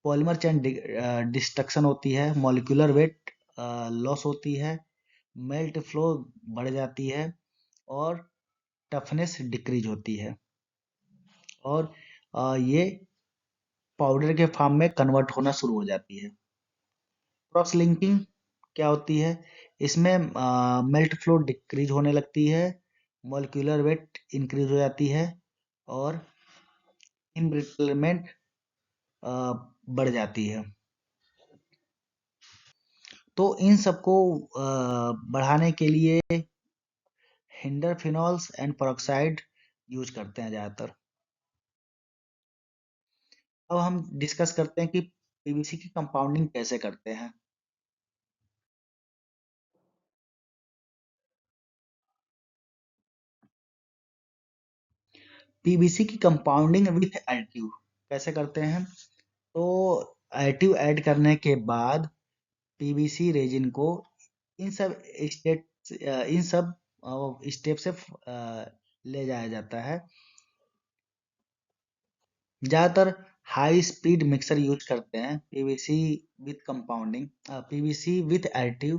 पॉलीमर चैन डिस्ट्रक्शन होती है, मॉलिक्यूलर वेट लॉस होती है, मेल्ट फ्लो बढ़ जाती है, और टफनेस डिक्रीज होती है और ये पाउडर के फॉर्म में कन्वर्ट होना शुरू हो जाती है। क्रॉस लिंकिंग क्या होती है? इसमें मेल्ट फ्लो डिक्रीज होने लगती है, मॉलिक्यूलर वेट इंक्रीज हो जाती है और इम्ब्रिटलमेंट बढ़ जाती है। तो इन सबको बढ़ाने के लिए hinder phenols and peroxide use करते हैं ज़्यादातर। अब हम डिस्कस करते हैं कि पीवीसी की कंपाउंडिंग कैसे करते हैं। पीवीसी की कंपाउंडिंग विथ एडिटिव कैसे करते हैं? तो एडिटिव ऐड करने के बाद पीवीसी रेजिन को इन सब इन सब स्टेप से ले जाया जाता है। ज़्यादातर हाई स्पीड मिक्सर यूज करते हैं PVC with compounding, PVC with additive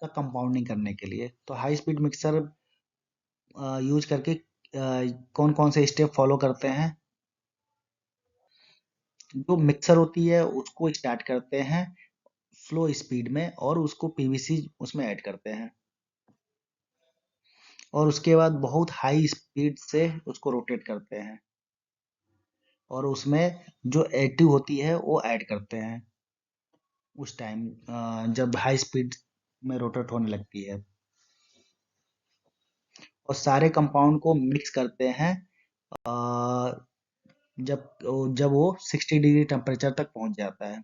का कंपाउंडिंग करने के लिए। तो हाई स्पीड मिक्सर यूज करके कौन कौन से स्टेप फॉलो करते हैं? जो मिक्सर होती है उसको स्टार्ट करते हैं स्लो स्पीड में और उसको पीवीसी उसमें ऐड करते हैं और उसके बाद बहुत हाई स्पीड से उसको रोटेट करते हैं और उसमें जो एडिटिव होती है वो ऐड करते हैं उस टाइम जब हाई स्पीड में रोटेट होने लगती है और सारे कंपाउंड को मिक्स करते हैं अ, जब वो 60 डिग्री टेम्परेचर तक पहुंच जाता है।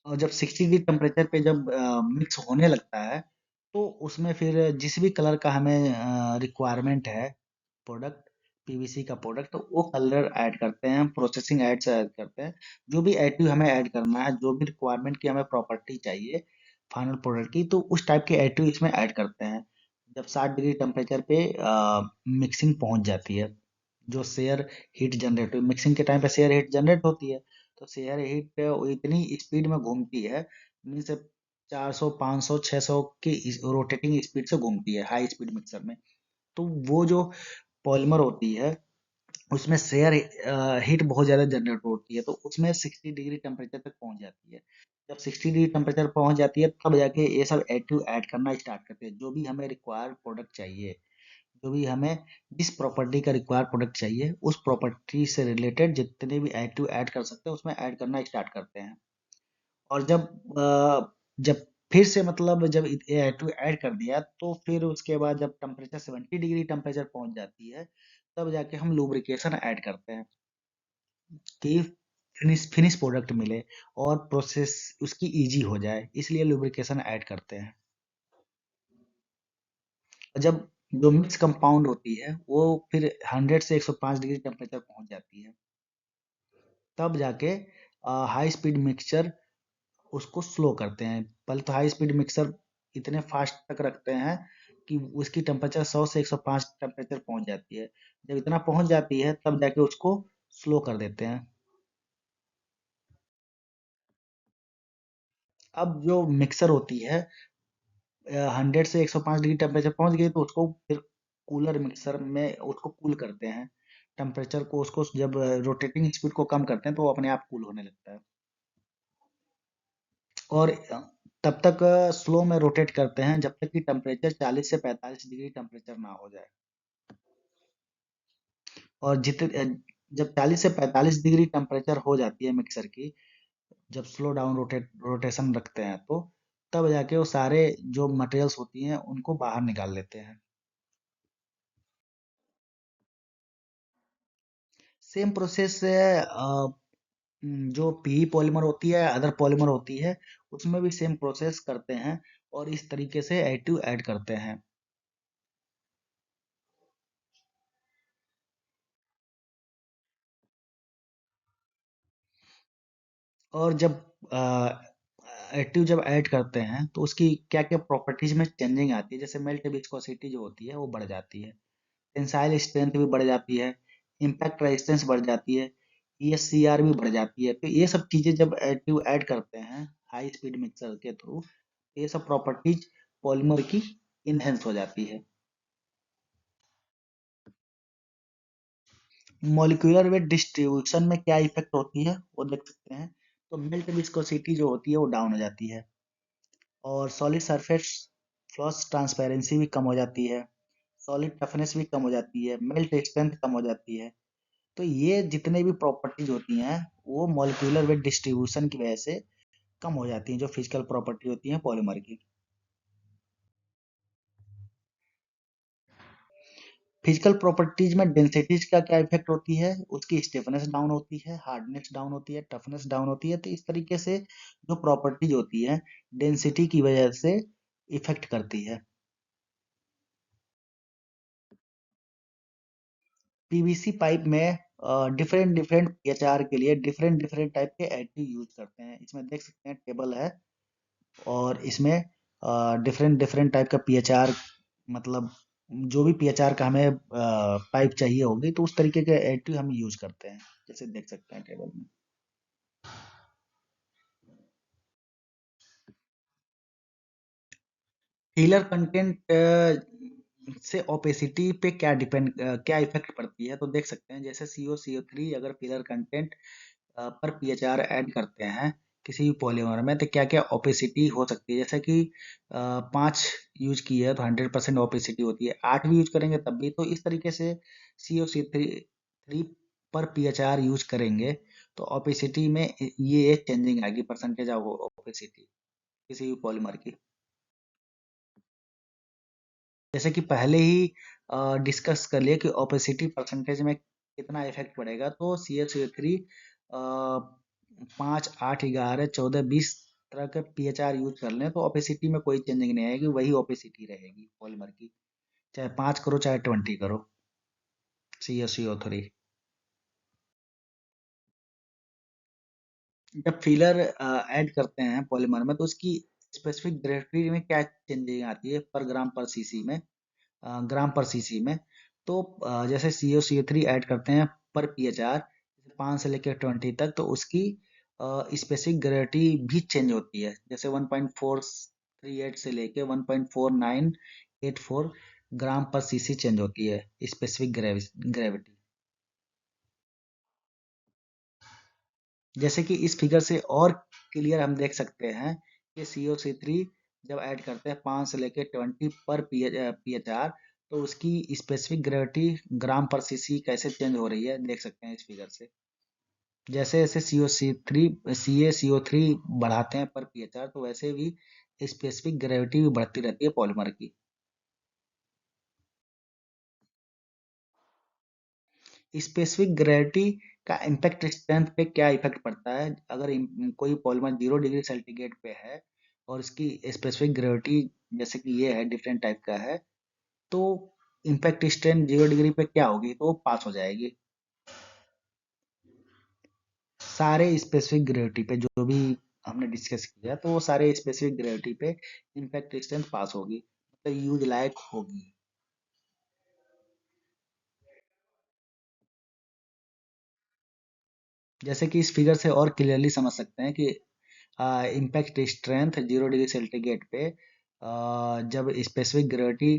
और जब 60 डिग्री टेम्परेचर पे जब मिक्स होने लगता है तो उसमें फिर जिस भी कलर का हमें रिक्वायरमेंट है प्रोडक्ट, पीवीसी का प्रोडक्ट, तो वो कलर ऐड करते हैं, प्रोसेसिंग ऐड से ऐड करते हैं। जो भी एडिटिव हमें ऐड करना है, जो भी रिक्वायरमेंट की हमें प्रॉपर्टी चाहिए फाइनल प्रोडक्ट की, तो उस टाइप के एडिटिव इसमें ऐड करते हैं। जब 60 डिग्री टेम्परेचर पे मिक्सिंग पहुंच जाती है, जो शेयर हीट जनरेट हुई मिक्सिंग के टाइम पे शेयर हीट जनरेट होती है, तो शेयर हीट इतनी स्पीड में घूमती है, मीन्स 400 500 600 की रोटेटिंग स्पीड से घूमती है हाई स्पीड मिक्सर में। तो वो जो पॉलीमर होती है उसमें शेयर हीट बहुत ज़्यादा जनरेट होती है, तो उसमें 60 डिग्री टेम्परेचर तक पहुंच जाती है। जब 60 डिग्री टेम्परेचर पहुंच जाती है तब जाके ये सब एडिटिव ऐड करना स्टार्ट करते हैं। जो भी हमें रिक्वायर्ड प्रोडक्ट चाहिए, जो भी हमें जिस प्रॉपर्टी का रिक्वायर्ड प्रोडक्ट चाहिए उस प्रॉपर्टी से रिलेटेड जितने भी एडिटिव ऐड कर सकते हैं उसमें ऐड करना स्टार्ट करते हैं। और जब फिर से मतलब जब ये एडिटिव ऐड कर दिया तो फिर उसके बाद जब टेम्परेचर 70 डिग्री टेम्परेचर पहुंच जाती है तब जाके हम लुब्रिकेशन ऐड करते हैं कि फिनिश प्रोडक्ट मिले और प्रोसेस उसकी इजी हो जाए, इसलिए लुब्रिकेशन ऐड करते हैं। जब जो मिक्स कंपाउंड होती है वो फिर 100 से 105 डिग्री टेम्परेचर पहुंच जाती है तब जाके हाई स्पीड मिक्सचर उसको स्लो करते हैं। पहले तो हाई स्पीड मिक्सर इतने फास्ट तक रखते हैं कि उसकी टेम्परेचर 100 से 105 टेम्परेचर पहुंच जाती है। जब इतना पहुंच जाती है तब जाके उसको स्लो कर देते हैं। अब जो मिक्सर होती है 100 से 105 डिग्री टेम्परेचर पहुंच गई तो उसको फिर कूलर मिक्सर में उसको कूल करते हैं। टेम्परेचर को उसको जब रोटेटिंग स्पीड को कम करते हैं तो वो अपने आप कूल होने लगता है और तब तक स्लो में रोटेट करते हैं जब तक कि टेम्परेचर 40 से 45 डिग्री टेम्परेचर ना हो जाए। और जब 40 से 45 डिग्री टेम्परेचर हो जाती है मिक्सर की, जब स्लो डाउन रोटेशन रखते हैं तो तब जाके वो सारे जो मटेरियल्स होती हैं उनको बाहर निकाल लेते हैं। सेम प्रोसेस से जो पीई पॉलीमर होती है अदर पॉलीमर होती है उसमें भी सेम प्रोसेस करते हैं और इस तरीके से एडिटिव ऐड करते हैं। और जब एडिटिव जब ऐड करते हैं तो उसकी क्या क्या प्रॉपर्टीज में चेंजिंग आती है, जैसे मेल्ट विस्कोसिटी जो होती है वो बढ़ जाती है, टेंसाइल स्ट्रेंथ भी बढ़ जाती है, इम्पैक्ट रेजिस्टेंस बढ़ जाती है, ESCR भी बढ़ जाती है। तो ये सब चीजें जब एडिटिव ऐड करते हैं हाई स्पीड मिक्सर के थ्रू, ये सब प्रॉपर्टीज पॉलीमर की इनहेंस हो जाती है। मॉलिक्यूलर वेट डिस्ट्रीब्यूशन में क्या इफेक्ट होती है वो देख सकते हैं। तो मेल्ट विस्कोसिटी जो होती है वो डाउन हो जाती है, और सॉलिड सरफेस फ्लॉस ट्रांसपेरेंसी भी कम हो जाती है, सॉलिड टफनेस भी कम हो जाती है, मेल्ट स्ट्रेंथ कम हो जाती है। तो ये जितने भी प्रॉपर्टीज होती हैं वो मॉलिक्यूलर वेट डिस्ट्रीब्यूशन की वजह से कम हो जाती हैं, जो फिजिकल प्रॉपर्टी होती है पॉलीमर की। फिजिकल प्रॉपर्टीज में डेंसिटीज का क्या इफेक्ट होती है, उसकी स्टिफनेस डाउन होती है, हार्डनेस डाउन होती है, टफनेस डाउन होती है। तो इस तरीके से जो प्रॉपर्टीज होती है डेंसिटी की वजह से इफेक्ट करती है। पीवीसी पाइप में डिफरेंट डिफरेंट पीएचआर के लिए डिफरेंट डिफरेंट टाइप के एडिटिव यूज करते हैं। इसमें देख सकते हैं टेबल है, और इसमें डिफरेंट डिफरेंट टाइप का पीएचआर, मतलब जो भी पीएचआर का हमें पाइप चाहिए होगी तो उस तरीके के एडिटिव हम यूज करते हैं, जैसे देख सकते हैं टेबल में। फिलर कंटेंट से ओपेसिटी पे क्या इफेक्ट पड़ती है, तो देख सकते हैं जैसे CO3 अगर फिलर कंटेंट पर पीएचआर ऐड करते हैं किसी भी पॉलीमर में, तो क्या क्या ओपेसिटी हो सकती है। जैसे कि 5 यूज की है तो 100% ओपेसिटी होती है, 8 भी यूज करेंगे तब भी। तो इस तरीके से CO3 पर पीएचआर यूज करेंगे तो ओपेसिटी में ये एक चेंजिंग आएगी, परसेंटेज ऑफ ओपेसिटी किसी भी पॉलीमर की। जैसे कि पहले ही डिस्कस कर लिए कि ओपेसिटी परसेंटेज में कितना इफेक्ट पड़ेगा, तो CH3 5, 8, 11, 14, 20 तरह के पीएचआर यूज कर लें तो ओपेसिटी में कोई चेंजिंग नहीं आएगी, वही ओपेसिटी रहेगी पॉलीमर की, चाहे 5 करो चाहे 20 करो। CaCO3 जब फिलर ऐड करते हैं पॉलीमर में तो उसकी स्पेसिफिक ग्रेविटी में क्या चेंजिंग आती है पर ग्राम पर सीसी में, ग्राम पर सीसी में। तो जैसे CO3 ऐड करते हैं पर पीएचआर 5 से लेकर 20 तक, तो उसकी स्पेसिफिक ग्रेविटी भी चेंज होती है। जैसे 1.438 से लेके 1.4984 ग्राम पर सीसी चेंज होती है स्पेसिफिक ग्रेविटी। जैसे कि इस फिगर से और क्लियर हम देख सकते हैं कि CO3 जब ऐड करते हैं 5 से लेके 20 पर पीएचआर, तो उसकी स्पेसिफिक ग्रेविटी ग्राम पर सीसी कैसे चेंज हो रही है देख सकते हैं इस फिगर से। जैसे जैसे CO3 बढ़ाते हैं पर पीएचआर, तो वैसे भी स्पेसिफिक ग्रेविटी भी बढ़ती रहती है पॉलीमर की। स्पेसिफिक ग्रेविटी का इम्पैक्ट स्ट्रेंथ पे क्या इफेक्ट पड़ता है। अगर कोई पॉलीमर 0 डिग्री सेंटीग्रेड पे है और इसकी स्पेसिफिक ग्रेविटी जैसे कि ये है डिफरेंट टाइप का है, तो इम्पैक्ट स्ट्रेंथ 0 डिग्री पे क्या होगी, तो वो पास हो जाएगी सारे स्पेसिफिक ग्रेविटी पे जो भी हमने डिस्कस किया। तो वो सारे स्पेसिफिक ग्रेविटी पे इम्पैक्ट स्ट्रेंथ पास होगी, मतलब यूज लायक होगी। जैसे कि इस फिगर से और क्लियरली समझ सकते हैं कि इम्पैक्ट स्ट्रेंथ 0 डिग्री सेंटीग्रेड पे जब स्पेसिफिक ग्रेविटी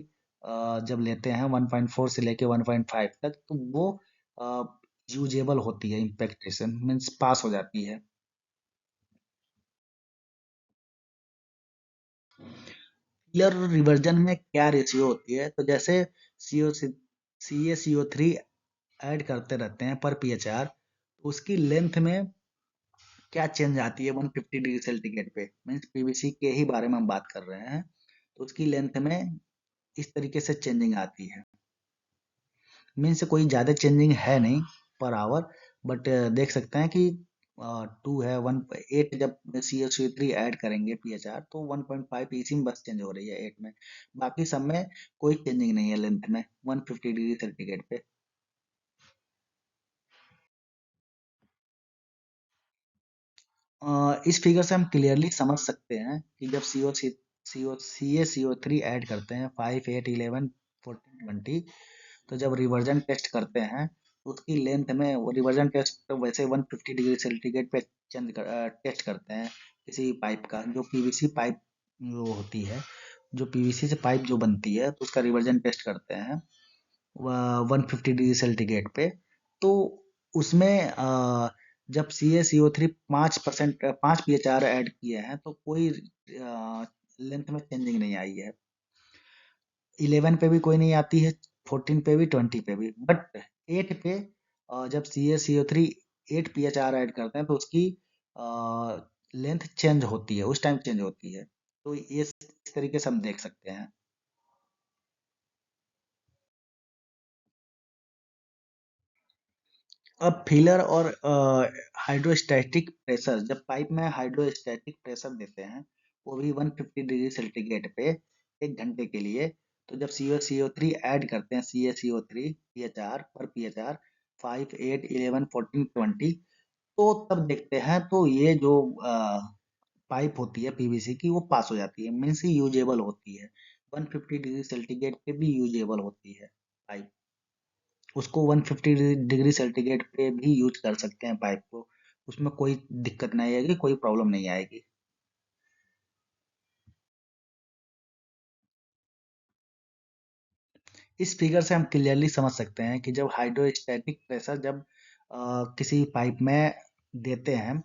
जब लेते हैं 1.4 से लेके 1.5 तक, तो वो यूजेबल होती है, इम्पैक्ट स्ट्रेंथ मीन्स पास हो जाती है। फिलर रिवर्जन में क्या रेशियो होती है, तो जैसे सीओ CaCO3 ऐड करते रहते हैं पर पीएचआर, उसकी लेंथ में क्या चेंज आती है 150 डिग्री सेंटीग्रेड पे, मीन्स पीवीसी के ही बारे में हम बात कर रहे हैं। तो उसकी लेंथ में इस तरीके से चेंजिंग आती है, मीन्स कोई ज़्यादा चेंजिंग है नहीं पर आवर, बट देख सकते हैं कि 2 है 1.8, जब CaCO3 ऐड करेंगे पीएचआर तो 1.5 इसी में बस चेंज हो रही है 8 में, बाकी सब में कोई चेंजिंग नहीं है लेंथ में 150 डिग्री सेंटीग्रेड पे। इस फिगर से हम क्लियरली समझ सकते हैं कि जब CaCO3 ऐड करते हैं 5, 8, 11, 14, 20, तो जब रिवर्जन टेस्ट करते हैं उसकी लेंथ में वो रिवर्जन टेस्ट वैसे 150 डिग्री सेंटीग्रेड पे टेस्ट करते हैं किसी पाइप का, जो पीवीसी पाइप जो होती है, जो पीवीसी से पाइप जो बनती है, तो उसका रिवर्जन टेस्ट करते हैं 150 डिग्री सेंटीग्रेड पे। तो उसमें जब CaCO3 5% 5 pHr ऐड किए हैं तो कोई लेंथ में चेंजिंग नहीं आई है। 11 पे भी कोई नहीं आती है, 14 पे भी, 20 पे भी, बट 8 पे जब CaCO3 8 pHr ऐड करते हैं तो उसकी लेंथ चेंज होती है, उस टाइम चेंज होती है। तो ये इस तरीके से हम देख सकते हैं। अब फिलर और हाइड्रोस्टैटिक प्रेशर, जब पाइप में हाइड्रोस्टैटिक प्रेशर देते हैं, वो भी 150 डिग्री सेंटीग्रेड पे 1 घंटे के लिए, तो जब CO3 ऐड करते हैं, CaCO3 pHr पर pHr 5, 8, 11, 14, 20, तो तब देखते हैं तो ये जो पाइप होती है पीवीसी की, वो पास हो जाती है, मीन्स यूजेबल होती है। 150 डिग्री सेंटीग्रेड पे भी यूजेबल होती है पाइप। उसको 150 डिग्री सेंटीग्रेड पे भी यूज कर सकते हैं पाइप को, उसमें कोई दिक्कत नहीं आएगी, कोई प्रॉब्लम नहीं आएगी। इस फिगर से हम क्लियरली समझ सकते हैं कि जब हाइड्रोस्टैटिक प्रेशर जब किसी पाइप में देते हैं,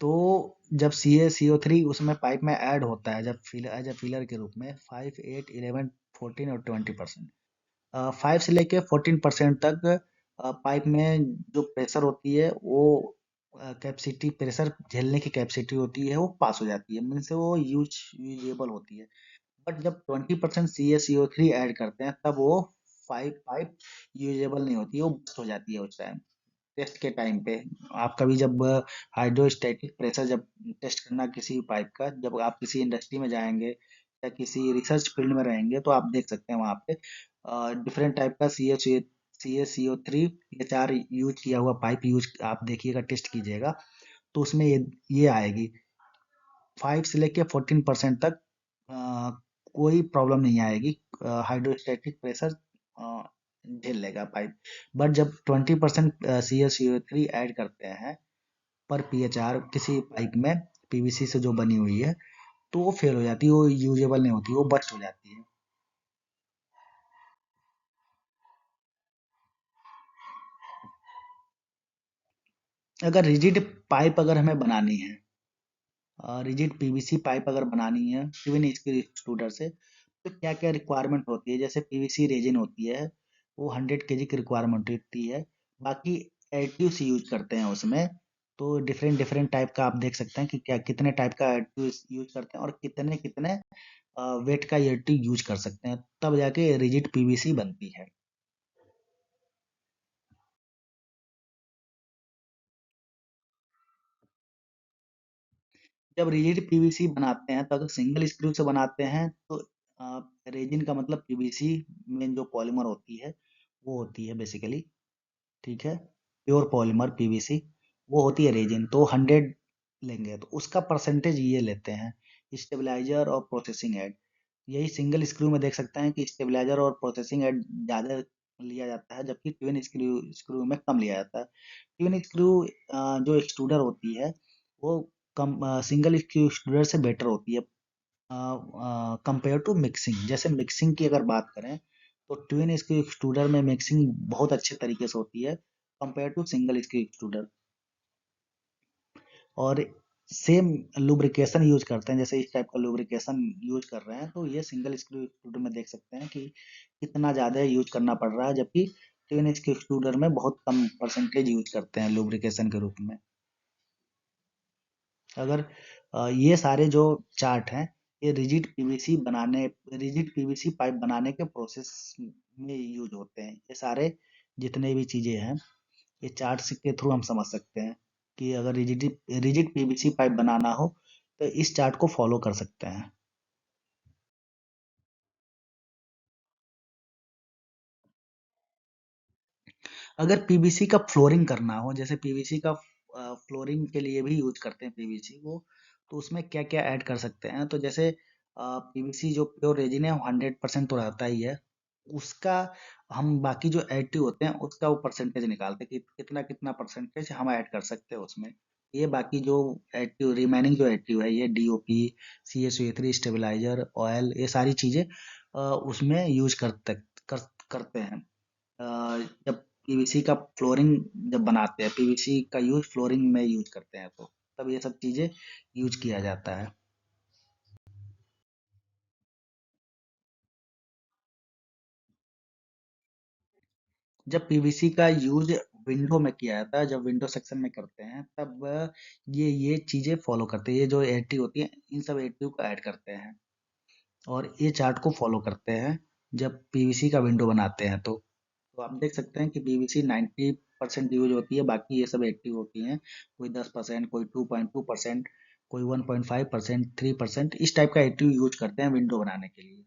तो जब CaCO3 उसमें पाइप में ऐड होता है, जब फिलर एज ए फिलर के रूप में 5, 8, 11, 14 और 20%, 5 से लेके 14% तक पाइप में जो प्रेशर होती है, वो कैपेसिटी, प्रेशर झेलने की कैपेसिटी होती है, वो पास हो जाती है, मीन्स वो यूजेबल होती है। बट जब 20% CaCO3 ऐड करते हैं, तब वो पाइप पाइप यूजेबल नहीं होती है, वो बस्ट हो जाती है उस टाइम, टेस्ट के टाइम पे। आप कभी जब हाइड्रोस्टैटिक प्रेशर जब टेस्ट करना किसी पाइप का, जब आप किसी इंडस्ट्री में जाएंगे या किसी रिसर्च फील्ड में रहेंगे, तो आप देख सकते हैं वहाँ पे डिफरेंट टाइप का CaCO3 पीएचआर यूज किया हुआ पाइप यूज आप देखिएगा, टेस्ट कीजिएगा, तो उसमें ये आएगी 5 से लेके 14% तक अ, कोई प्रॉब्लम नहीं आएगी, हाइड्रोस्टैटिक प्रेशर झेल लेगा पाइप। बट जब 20% CaCO3 ऐड करते हैं पर pHr किसी पाइप में, पीवीसी से जो बनी हुई है, तो वो फेल हो जाती है, वो यूजेबल नहीं होती, वो बस्ट हो जाती है। अगर रिजिड पाइप अगर हमें बनानी है, रिजिड पीवीसी पाइप अगर बनानी है ट्विन स्क्रू एक्सट्रूडर से, तो क्या क्या रिक्वायरमेंट होती है? जैसे पीवीसी रेजिन होती है, वो 100 kg की रिक्वायरमेंट होती है। बाकी एडिटिव्स यूज करते हैं उसमें, तो डिफरेंट डिफरेंट टाइप का आप देख सकते हैं कि क्या कितने टाइप का एडिटिव्स यूज करते हैं और कितने कितने वेट का एडिटिव यूज कर सकते हैं, तब जाके रिजिड पीवीसी बनती है। जब रिजिड पीवीसी बनाते हैं, तो अगर सिंगल स्क्रू से बनाते हैं, तो रेजिन का मतलब पीवीसी में जो पॉलीमर होती है, वो होती है बेसिकली, ठीक है, प्योर पॉलीमर पीवीसी, वो होती है रेजिन, तो 100 लेंगे, तो उसका परसेंटेज ये लेते हैं स्टेबलाइजर और प्रोसेसिंग एड। यही सिंगल स्क्रू में देख सकते हैं कि स्टेबलाइजर और प्रोसेसिंग एड ज़्यादा लिया जाता है, जबकि ट्विन स्क्रू स्क्रू में कम लिया जाता है। ट्विन स्क्रू जो एक्सट्रूडर होती है, वो कम सिंगल स्क्रू एक्सट्रूडर से बेटर होती है कंपेयर टू मिक्सिंग। जैसे मिक्सिंग की अगर बात करें, तो ट्विन स्क्रू एक्सट्रूडर में मिक्सिंग बहुत अच्छे तरीके से होती है compare to single screw extruder. और सेम लुब्रिकेशन यूज करते हैं, जैसे इस टाइप का लुब्रिकेशन यूज कर रहे हैं, तो ये सिंगल स्क्रू एक्सट्रूडर में देख सकते हैं कि कितना ज़्यादा यूज करना पड़ रहा है, जबकि ट्विन स्क्रू एक्सट्रूडर में बहुत कम परसेंटेज यूज करते हैं लुब्रिकेशन के रूप में। अगर ये सारे जो चार्ट हैं, ये रिजिड पीवीसी पाइप बनाने के प्रोसेस में यूज होते हैं। ये सारे जितने भी चीजें हैं, ये चार्ट्स के थ्रू हम समझ सकते हैं कि अगर रिजिड पीवीसी पाइप बनाना हो, तो इस चार्ट को फॉलो कर सकते हैं। अगर पीवीसी का फ्लोरिंग करना हो, जैसे पीवीसी का फ्लोरिंग के लिए भी यूज करते हैं पीवीसी को, तो उसमें क्या क्या ऐड कर सकते हैं? तो जैसे पीवीसी जो प्योर रेजिन है, 100% तो रहता ही है, उसका हम बाकी जो एडिटिव होते हैं उसका वो परसेंटेज निकालते हैं कि कितना कितना परसेंटेज हम ऐड कर सकते हैं उसमें। ये बाकी जो एडिटिव रिमेनिंग जो एडिटिव है ये डीओपी, CaCO3, स्टेबलाइजर, ऑयल, ये सारी चीजें उसमें यूज कर, करते हैं। जब पीवीसी का फ्लोरिंग जब बनाते हैं, पीवीसी का यूज फ्लोरिंग में यूज करते हैं, तो तब ये सब चीजें यूज किया जाता है। जब पीवीसी का यूज विंडो में किया जाता है, जब विंडो सेक्शन में करते हैं, तब ये चीजें फॉलो करते हैं, ये जो एडिटिव होती है इन सब एडिटिव को ऐड करते हैं और ये चार्ट को फॉलो करते हैं जब पीवीसी का विंडो बनाते हैं। तो आप देख सकते हैं कि पीवीसी 90% यूज होती है, बाकी ये सब एडिटिव होती हैं, कोई 10%, कोई 2.2%, कोई 1.5%, 3%, इस टाइप का एडिटिव यूज करते हैं विंडो बनाने के लिए।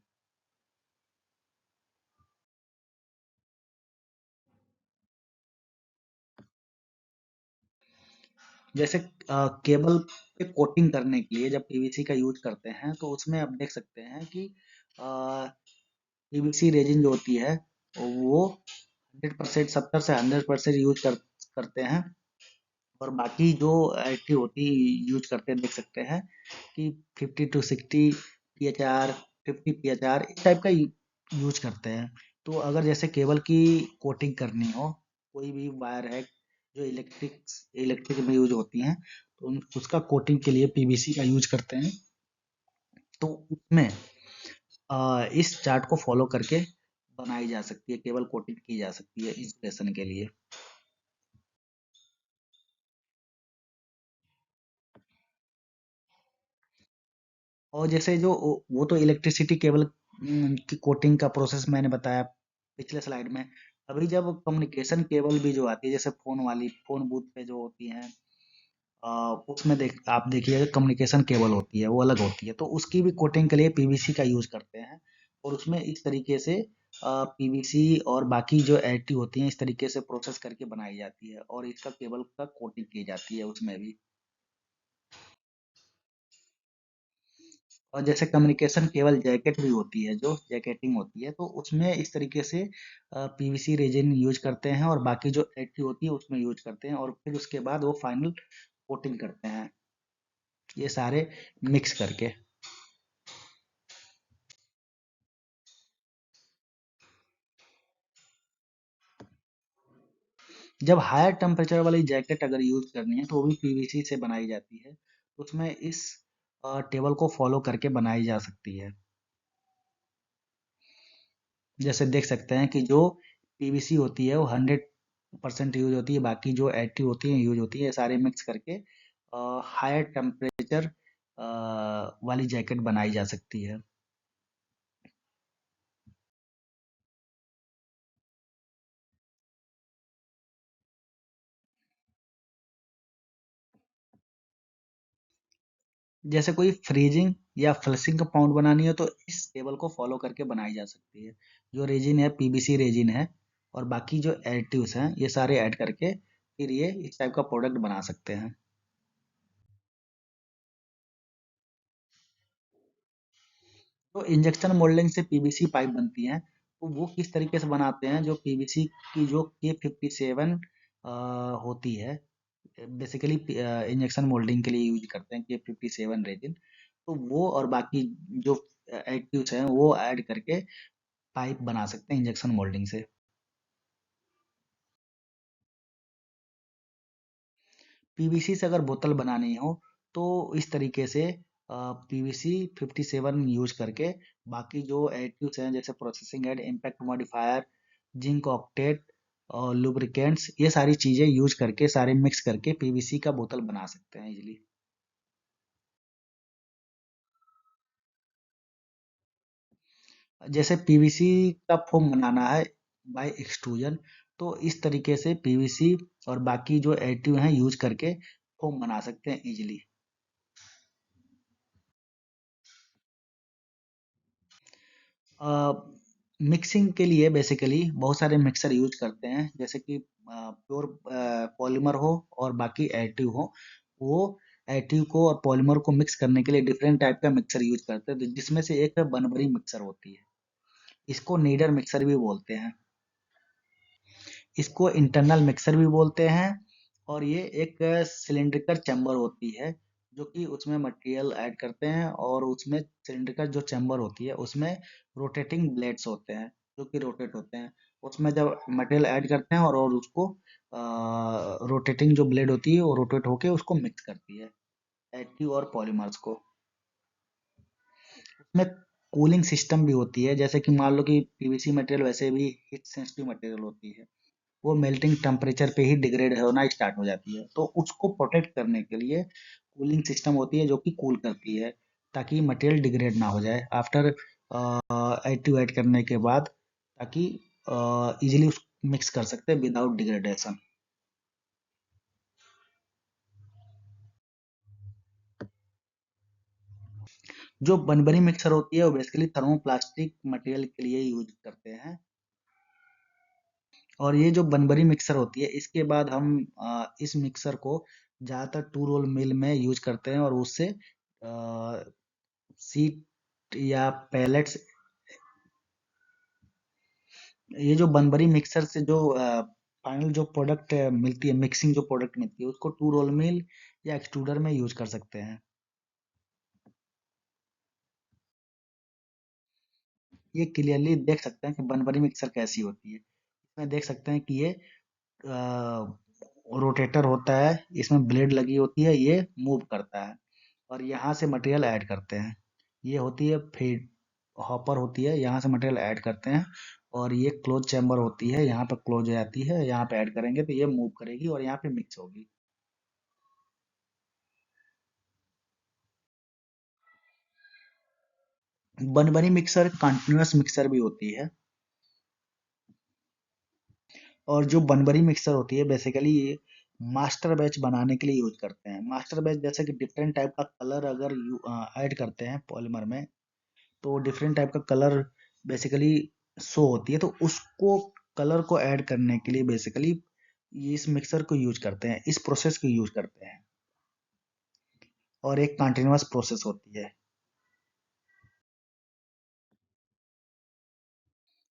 जैसे केबल पे कोटिंग करने के लिए जब पीवीसी का यूज करते हैं, तो उसमें आप देख सकते हैं कि पीवीसी रेजिन जो होती है वो 100%, 70 से 100% यूज करते हैं, और बाकी जो एडिटिव होती यूज करते हैं, देख सकते हैं कि 50 to 60 PHR, 50 PHR, इस टाइप का यूज करते हैं। तो अगर जैसे केबल की कोटिंग करनी हो, कोई भी वायर है जो इलेक्ट्रिक में यूज होती हैं, तो उसका कोटिंग के लिए पीवीसी का यूज करते हैं। तो उसमें इस चार्ट को फॉलो करके बनाई जा सकती है, केबल कोटिंग की जा सकती है इंसुलेशन के लिए। और जैसे जो वो तो इलेक्ट्रिसिटी केबल की कोटिंग का प्रोसेस मैंने बताया पिछले स्लाइड में। अभी जब कम्युनिकेशन केबल भी जो आती है, जैसे फोन बूथ पे जो होती हैं, उसमें आप देखिएगा कम्युनिकेशन केबल होती है वो अलग होती है, तो उसकी भी कोटिंग के लिए पीवीसी का यूज करते हैं। और उसमें इस तरीके से पीवीसी और बाकी जो एडिटिव होती हैं इस तरीके से प्रोसेस करके बनाई जाती है, और इसका केबल का कोटिंग की जाती है उसमें भी। और जैसे कम्युनिकेशन केबल जैकेट भी होती है, जो जैकेटिंग होती है, तो उसमें इस तरीके से पीवीसी रेजिन यूज करते हैं और बाकी जो एडिटिव होती है उसमें यूज करते हैं, और फिर उसके बाद वो फाइनल कोटिंग करते हैं, ये सारे मिक्स करके। जब हायर टेम्परेचर वाली जैकेट अगर यूज करनी है, तो वो भी पीवीसी से बनाई जाती है, तो उसमें इस टेबल को फॉलो करके बनाई जा सकती है। जैसे देख सकते हैं कि जो पीवीसी होती है वो 100% यूज होती है, बाकी जो एडिटिव होती है यूज होती है, ये सारे मिक्स करके हायर टेम्परेचर वाली जैकेट बनाई जा सकती है। जैसे कोई फ्रीजिंग या फ्लशिंग कंपाउंड बनानी हो, तो इस टेबल को फॉलो करके बनाई जा सकती है। जो रेजिन है पीवीसी रेजिन है, और बाकी जो एडिटिव्स हैं ये सारे ऐड करके फिर ये इस टाइप का प्रोडक्ट बना सकते हैं। तो इंजेक्शन मोल्डिंग से पीवीसी पाइप बनती हैं, तो वो किस तरीके से बनाते हैं, जो पीवीसी की जो K57 होती है, बेसिकली इंजेक्शन मोल्डिंग के लिए यूज करते हैं K57 रेजिन, तो वो और बाकी जो एडिटिव्स हैं वो ऐड करके पाइप बना सकते हैं इंजेक्शन मोल्डिंग से। पीवीसी से अगर बोतल बनानी हो, तो इस तरीके से पीवीसी 57 यूज करके बाकी जो एडिटिव्स हैं, जैसे processing aid, impact modifier, zinc octoate और लुब्रिकेंट्स, ये सारी चीजें यूज करके सारे मिक्स करके पीवीसी का बोतल बना सकते हैं इजीली। जैसे पीवीसी का फोम बनाना है बाय एक्सट्रूजन, तो इस तरीके से पीवीसी और बाकी जो एडिटिव हैं यूज करके फोम बना सकते हैं इजीली। मिक्सिंग के लिए बेसिकली बहुत सारे मिक्सर यूज करते हैं, जैसे कि प्योर पॉलीमर हो और बाकी एडिटिव हो। वो एडिटिव को और पॉलीमर को मिक्स करने के लिए डिफरेंट टाइप का मिक्सर यूज करते हैं, तो जिसमें से एक है बनबरी मिक्सर होती है। इसको नीडर मिक्सर भी बोलते हैं। इसको इंटरनल मिक्सर भी बोलते हैं। और ये एक सिलिंड्रिकल चैम्बर होती है, जो कि उसमें मटेरियल ऐड करते हैं, और उसमें सिलिंड्रिकल जो चैम्बर होती है उसमें रोटेटिंग ब्लेड्स होते हैं, जो कि रोटेट होते हैं। उसमें जब मटेरियल ऐड करते हैं और उसको रोटेटिंग जो ब्लेड होती है वो रोटेट होके उसको मिक्स करती है, एडिटिव और पॉलीमर्स को। उसमें कूलिंग सिस्टम भी होती है, जैसे कि मान लो कि पीवीसी मटेरियल वैसे भी हीट सेंसिटिव मटेरियल होती है, वो मेल्टिंग टेम्परेचर पे ही डिग्रेड होना स्टार्ट हो जाती है। तो उसको प्रोटेक्ट करने के लिए कूलिंग सिस्टम होती है, जो कि कूल करती है, ताकि मटेरियल डिग्रेड ना हो जाए आफ्टर एडिटिव ऐड करने के बाद, ताकि इजीली उस मिक्स कर सकते हैं विदाउट डिग्रेडेशन। जो बनबनी मिक्सर होती है वो बेसिकली थर्मोप्लास्टिक मटेरियल के लिए यूज करते हैं। और ये जो बनबरी मिक्सर होती है, इसके बाद हम इस मिक्सर को ज़्यादातर टू रोल मिल में यूज करते हैं, और उससे सीट या पैलेट्स, ये जो बनबरी मिक्सर से जो फाइनल जो प्रोडक्ट मिलती है, मिक्सिंग जो प्रोडक्ट मिलती है, उसको टू रोल मिल या एक्सट्रूडर में यूज कर सकते हैं। ये क्लियरली देख सकते हैं कि बनबरी मिक्सर कैसी होती है। इसमें देख सकते हैं कि ये रोटेटर होता है, इसमें ब्लेड लगी होती है, ये मूव करता है, और यहाँ से मटेरियल ऐड करते हैं। ये होती है फीड हॉपर होती है, यहाँ से मटेरियल ऐड करते हैं, और ये क्लोज चैम्बर होती है, यहाँ पे क्लोज हो जाती है, यहाँ पे ऐड करेंगे तो ये मूव करेगी और यहाँ पे मिक्स होगी। बनबनी मिक्सर कंटिन्यूअस मिक्सर भी होती है। और जो बनबरी मिक्सर होती है बेसिकली ये मास्टर बैच बनाने के लिए यूज करते हैं। मास्टर बैच जैसे कि डिफरेंट टाइप का कलर अगर ऐड करते हैं पॉलीमर में, तो डिफरेंट टाइप का कलर बेसिकली शो होती है, तो उसको कलर को ऐड करने के लिए बेसिकली ये इस मिक्सर को यूज करते हैं, इस प्रोसेस को यूज करते हैं। और एक कंटिन्यूअस प्रोसेस होती है।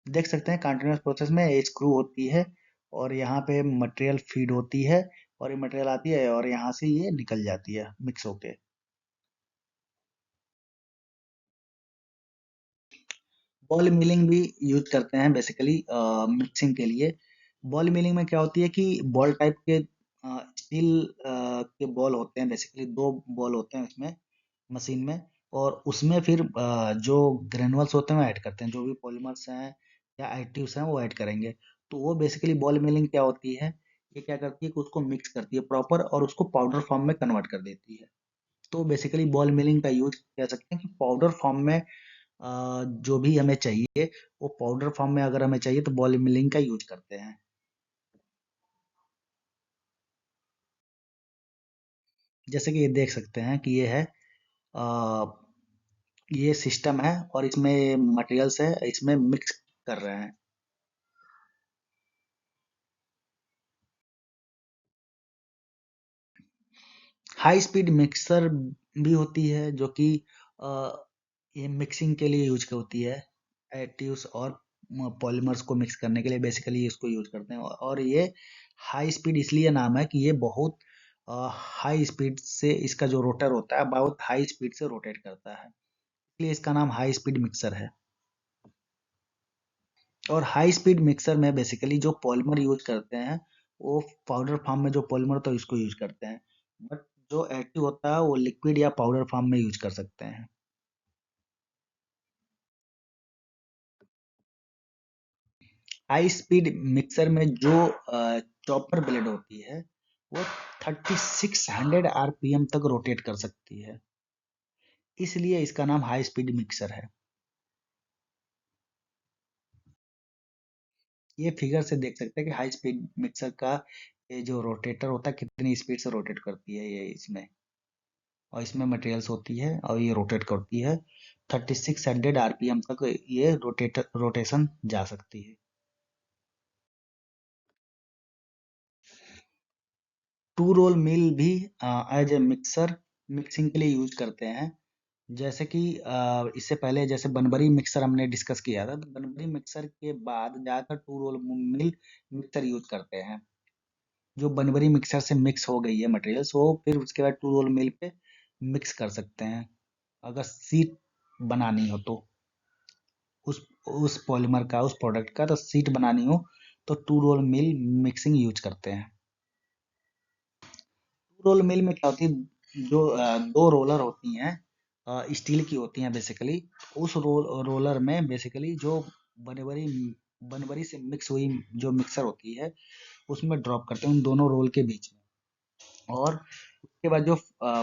देख सकते हैं कंटिन्यूअस प्रोसेस में स्क्रू होती है, और यहाँ पे मटेरियल फीड होती है, और ये मटेरियल आती है और यहाँ से ये निकल जाती है मिक्स होके। बॉल मिलिंग भी यूज करते हैं बेसिकली मिक्सिंग के लिए। बॉल मिलिंग में क्या होती है कि बॉल टाइप के स्टील के बॉल होते हैं, बेसिकली दो बॉल होते हैं उसमें, मशीन में। और उसमें फिर जो ग्रेनुअल्स होते हैं वो ऐड करते हैं, जो भी पॉलीमर्स हैं या एडिटिव्स हैं वो ऐड करेंगे। तो वो बेसिकली बॉल मिलिंग क्या होती है, ये क्या करती है कि उसको मिक्स करती है प्रॉपर, और उसको पाउडर फॉर्म में कन्वर्ट कर देती है। तो बेसिकली बॉल मिलिंग का यूज कह सकते हैं कि पाउडर फॉर्म में जो भी हमें चाहिए, वो पाउडर फॉर्म में अगर हमें चाहिए तो बॉल मिलिंग का यूज करते हैं। जैसे कि ये देख सकते हैं कि ये है अ, ये सिस्टम है, और इसमें मटेरियल्स है, इसमें मिक्स कर रहे हैं। हाई स्पीड मिक्सर भी होती है, जो कि अ, ये मिक्सिंग के लिए यूज होती है, एडिटिव्स और पॉलीमर्स को मिक्स करने के लिए बेसिकली इसको यूज करते हैं। और ये हाई स्पीड इसलिए नाम है कि ये बहुत हाई स्पीड से इसका जो रोटर होता है बहुत हाई स्पीड से रोटेट करता है, इसलिए इसका नाम हाई स्पीड मिक्सर है। और हाई स्पीड मिक्सर में बेसिकली जो पॉलीमर यूज करते हैं, वो पाउडर फॉर्म में जो पॉलीमर होता है उसको यूज करते हैं, बट जो एक्टिव होता है वो लिक्विड या पाउडर फॉर्म में यूज कर सकते हैं। हाई स्पीड मिक्सर में जो चॉपर ब्लेड होती है, वो 3600 आरपीएम तक रोटेट कर सकती है, इसलिए इसका नाम हाई स्पीड मिक्सर है। ये फिगर से देख सकते हैं कि हाई स्पीड मिक्सर का ये जो रोटेटर होता है कितनी स्पीड से रोटेट करती है ये इसमें, और इसमें मटेरियल्स होती है और ये रोटेट करती है। 3600 आरपीएम तक ये रोटेशन जा सकती है। टू रोल मिल भी एज ए मिक्सर मिक्सिंग के लिए यूज करते हैं। जैसे कि इससे पहले जैसे बनबरी मिक्सर हमने डिस्कस किया था, तो बनबरी मिक्सर के बाद ज़्यादातर two roll mill mixer use करते हैं। जो बनबरी मिक्सर से मिक्स हो गई है मटेरियल्स, वो फिर उसके बाद टू रोल मिल पे मिक्स कर सकते हैं, अगर सीट बनानी हो तो। उस पॉलीमर का, उस प्रोडक्ट का तो सीट बनानी हो तो two roll mill mixing use करते हैं। टू रोल मिल में क्या होती है, जो दो रोलर होती हैं, स्टील की होती हैं बेसिकली। उस रोलर में बेसिकली जो बनबरी बनबरी से मिक्स हुई जो मिक्सर होती है, उसमें ड्रॉप करते हैं उन दोनों रोल के बीच में। और उसके बाद जो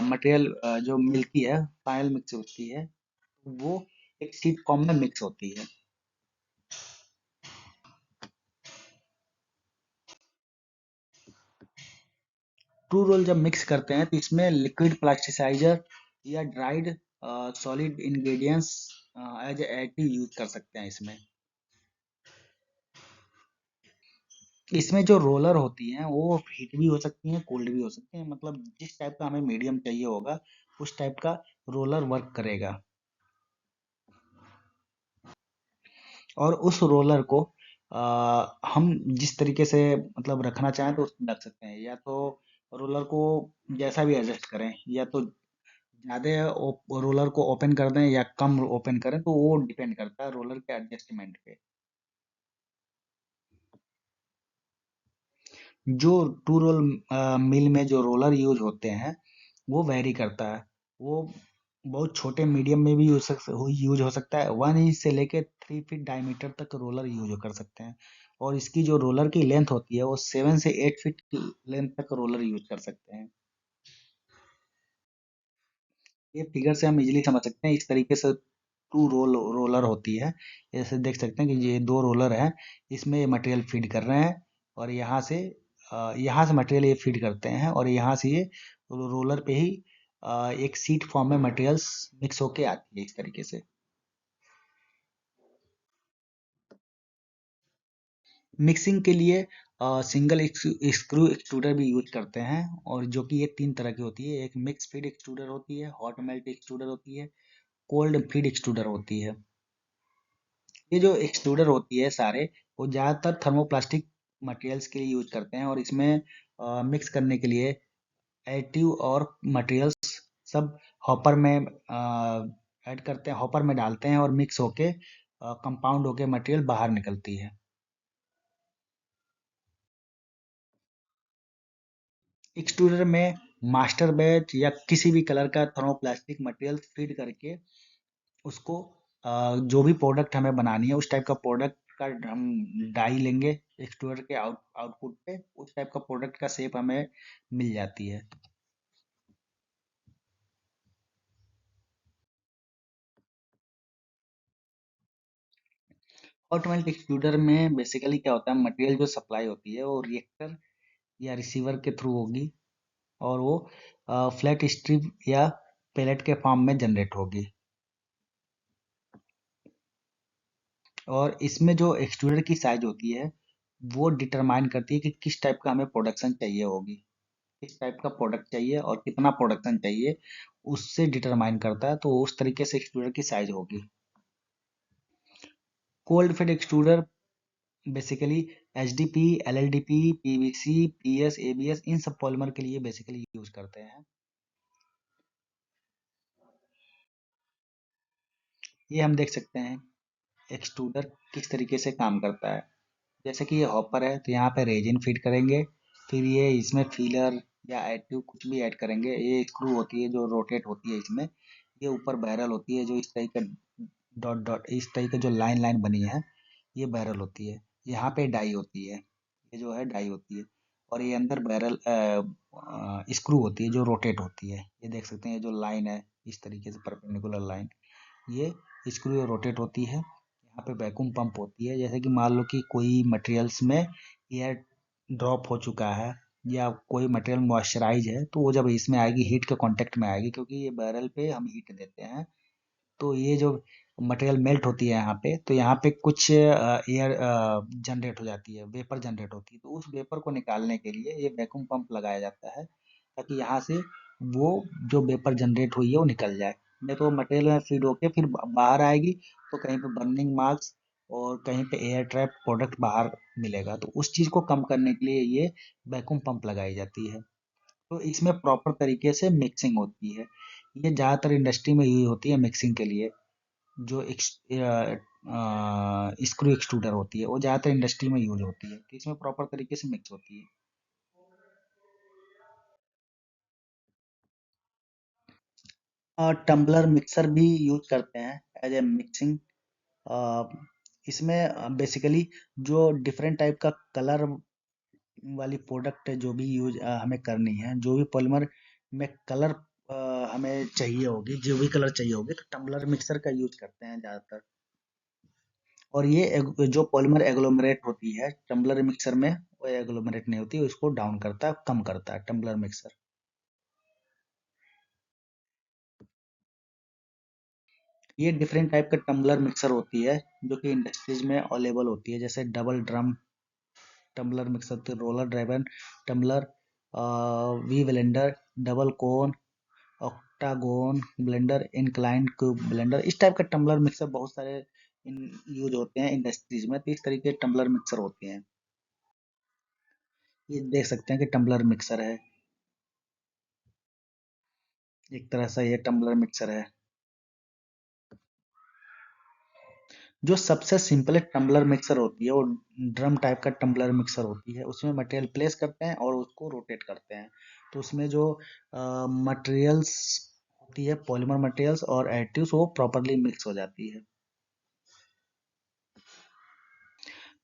मटेरियल जो मिलती है, फाइनल मिक्स होती है, वो एक शीट फॉर्म में मिक्स होती है। टू रोल जब मिक्स करते हैं तो इसमें लिक्विड प्लास्टिसाइजर या dried solid ingredients as additive use कर सकते हैं इसमें। इसमें जो रोलर होती हैं वो हीट भी हो सकती हैं, कोल्ड भी हो सकती हैं, मतलब जिस टाइप का हमें मीडियम चाहिए होगा उस टाइप का रोलर वर्क करेगा। और उस रोलर को हम जिस तरीके से मतलब रखना चाहें तो उसमें रख सकते हैं, या तो रोलर को जैसा भी एडजस्ट करें, या तो ज्यादा रोलर को ओपन कर दें या कम ओपन करें, तो वो डिपेंड करता है रोलर के एडजस्टमेंट पे। जो टू रोल मिल में जो रोलर यूज होते हैं वो वैरी करता है। वो बहुत छोटे मीडियम में भी यूज हो सकता है, 1 इंच से लेके 3 फीट डायमीटर तक रोलर यूज कर सकते हैं। और इसकी जो रोलर की लेंथ होती है वो 7 से 8 फीट की लेंथ तक रोलर यूज कर सकते हैं। ये फिगर से हम इजीली समझ सकते हैं, इस तरीके से टू रोलर होती है। जैसे देख सकते हैं कि ये दो रोलर हैं, इसमें ये मटेरियल फीड कर रहे हैं, और यहाँ से मटेरियल ये फीड करते हैं, और यहाँ से ये रोलर पे ही एक सीट फॉर्म में मटेरियल्स मिक्स होके आती है इस तरीके से। मिक्सिंग के लिए सिंगल स्क्रू एक्सट्रूडर भी यूज करते हैं, और जो कि ये तीन तरह की होती है। एक मिक्स फीड एक्सट्रूडर होती है, हॉट मेल्ट एक्सट्रूडर होती है, कोल्ड फीड एक्सट्रूडर होती है। ये जो एक्सट्रूडर होती है सारे, वो ज़्यादातर थर्मोप्लास्टिक मटेरियल्स के लिए यूज करते हैं, और इसमें मिक्स करने के लिए एडिटिव और मटेरियल्स सब हॉपर में ऐड करते हैं, हॉपर में डालते हैं, और मिक्स होके कंपाउंड होके मटेरियल बाहर निकलती है। एक्सट्रूडर में मास्टर बैच या किसी भी कलर का थर्मोप्लास्टिक मटेरियल फीड करके उसको जो भी प्रोडक्ट हमें बनानी है उस टाइप का प्रोडक्ट का हम डाई लेंगे, एक्सट्रूडर के आउटपुट पे उस टाइप का प्रोडक्ट का शेप हमें मिल जाती है। हॉट मेल्ट एक्सट्रूडर में बेसिकली क्या होता है, मटेरियल जो सप्लाई होती है वो रिएक्टर या रिसीवर के थ्रू होगी, और वो फ्लैट स्ट्रिप या पेलेट के फॉर्म में जनरेट होगी। और इसमें जो एक्सट्रूडर की साइज होती है वो डिटरमाइन करती है कि किस टाइप का हमें प्रोडक्शन चाहिए होगी, किस टाइप का प्रोडक्ट चाहिए और कितना प्रोडक्शन चाहिए, उससे डिटरमाइन करता है, तो उस तरीके से एक्सट्रूडर की साइज होगी। Cold feed extruder basically HDPE, LLDPE, PVC, PS, ABS इन सब पॉलीमर के लिए बेसिकली यूज करते हैं। ये हम देख सकते हैं एक्सट्रूडर किस तरीके से काम करता है। जैसे कि ये हॉपर है तो यहाँ पे रेजिन फीड करेंगे, फिर ये इसमें फीलर या एडिटिव कुछ भी ऐड करेंगे। ये स्क्रू होती है जो रोटेट होती है इसमें। ये ऊपर बैरल होती है जो इस तरीके डॉट डॉट इस तरीके जो लाइन लाइन बनी है, ये बैरल होती है। यहाँ पे डाई होती है, ये जो है डाई होती है। और ये अंदर बैरल स्क्रू होती है जो रोटेट होती है। ये देख सकते हैं ये जो लाइन है इस तरीके से परपेंडिकुलर लाइन, ये स्क्रू रोटेट होती है। यहाँ पे वैक्यूम पंप होती है, जैसे कि मान लो कि कोई मटेरियल्स में एयर ड्रॉप हो चुका है या कोई मटेरियल मॉइस्चराइज है, तो वो जब इसमें आएगी हीट के कांटेक्ट में आएगी, क्योंकि ये बैरल पे हम हीट देते हैं। तो ये जो मटेरियल मेल्ट होती है यहाँ पे, तो यहाँ पे कुछ एयर जनरेट हो जाती है, वेपर जनरेट होती है, तो उस वेपर को निकालने के लिए ये वैक्यूम पंप लगाया जाता है, ताकि यहाँ से वो जो वेपर जनरेट हुई है वो निकल जाए। नहीं तो मटेरियल में फीड होके फिर बाहर आएगी, तो कहीं पे बर्निंग मार्क्स और कहीं पे एयर ट्रैप प्रोडक्ट बाहर मिलेगा। तो उस चीज को कम करने के लिए ये वैक्यूम पंप लगाई जाती है। तो इसमें प्रॉपर तरीके से मिक्सिंग होती है। ये ज्यादातर इंडस्ट्री में यूज होती है मिक्सिंग के लिए। जो स्क्रू एक्सट्रूडर होती है वो ज्यादातर इंडस्ट्री में यूज होती है, तो इसमें प्रॉपर तरीके से मिक्स होती है। और टम्बलर मिक्सर भी यूज करते हैं एज ए मिक्सिंग। इसमें बेसिकली जो डिफरेंट टाइप का कलर वाली प्रोडक्ट है, जो भी यूज हमें करनी है, जो भी पॉलीमर में कलर हमें चाहिए होगी, जो भी कलर चाहिए होगी, तो टम्बलर मिक्सर का यूज करते हैं ज़्यादातर। और ये जो पॉलीमर एग्लोमरेट होती है टम्बलर मिक्सर में, वो एग्लोमरेट नहीं होती, उसको डाउन करता है, कम करता है टम्बलर मिक्सर। ये डिफरेंट टाइप का टम्बलर मिक्सर होती है जो कि इंडस्ट्रीज में अवेलेबल होती है, जैसे डबल ड्रम टम्बलर मिक्सर, तो roller driven tumbler, V blender, double cone, octagon blender, inclined cube blender. इस टाइप का टम्बलर मिक्सर बहुत सारे यूज होते हैं इंडस्ट्रीज में, तो इस तरीके के टम्बलर मिक्सर होते हैं। ये देख सकते हैं कि टम्बलर मिक्सर है, एक तरह से ये टम्बलर मिक्सर है। जो सबसे सिंपल टम्बलर मिक्सर होती है वो ड्रम टाइप का टम्बलर मिक्सर होती है। उसमें मटेरियल प्लेस करते हैं और उसको रोटेट करते हैं। तो उसमें जो मटेरियल्स होती है, पॉलीमर मटेरियल्स और एडिटिव्स, वो प्रॉपरली मिक्स हो जाती है।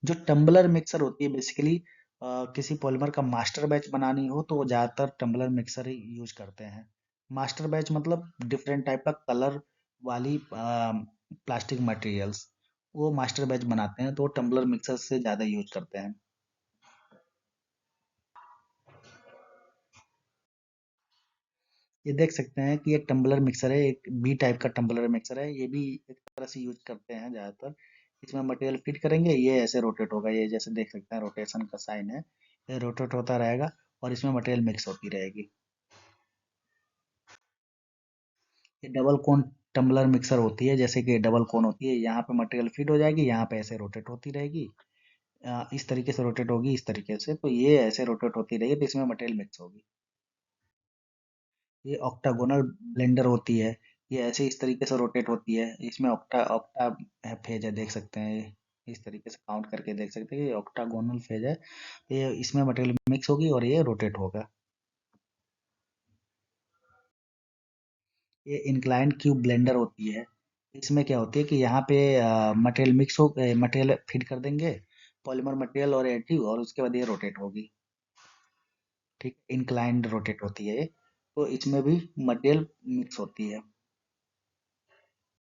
जो टम्बलर मिक्सर होती है बेसिकली, किसी पॉलीमर का मास्टर बैच बनानी हो तो वो ज़्यादातर टम्बलर मिक्सर ही यूज करते हैं। मास्टर बैच मतलब डिफरेंट टाइप का कलर वाली प्लास्टिक मटेरियल्स, वो मास्टर बैच बनाते हैं, तो वो टम्बलर मिक्सर से ज़्यादा यूज करते हैं। ये देख सकते हैं कि ये टम्बलर मिक्सर है, एक बी टाइप का टम्बलर मिक्सर है। ये भी एक तरह से यूज करते हैं ज़्यादातर। इसमें मटेरियल फिट करेंगे, ये ऐसे रोटेट होगा, ये जैसे देख सकते हैं रोटेशन का साइन है, ये रोटेट होता रहेगा और इसमें मटेरियल मिक्स होती रहेगी। ये डबल कोन टम्बलर मिक्सर होती है, जैसे कि डबल कोन होती है, यहाँ पे मटेरियल फिट हो जाएगी, यहाँ पे ऐसे रोटेट होती रहेगी। इस तरीके से रोटेट होगी, इस तरीके से, तो ये ऐसे रोटेट होती रहेगी, तो इसमें मटेरियल मिक्स होगी। ये ऑक्टागोनल ब्लेंडर होती है, ये ऐसे इस तरीके से रोटेट होती है। इसमें ऑक्टा ऑक्टा फेज है, देख सकते हैं ये इस तरीके से काउंट करके देख सकते हैं, ये ऑक्टागोनल फेज है। ये इसमें मटेरियल मिक्स होगी और ये रोटेट होगा। ये इंक्लाइन क्यूब ब्लेंडर होती है। इसमें क्या होती है कि यहाँ पे मटेरियल मिक्स हो, मटेरियल फीड कर देंगे, पॉलीमर मटेरियल और एडिटिव, और उसके बाद ये रोटेट होगी। ठीक, इंक्लाइंड रोटेट होती है ये। तो इसमें भी मटेरियल मिक्स होती है।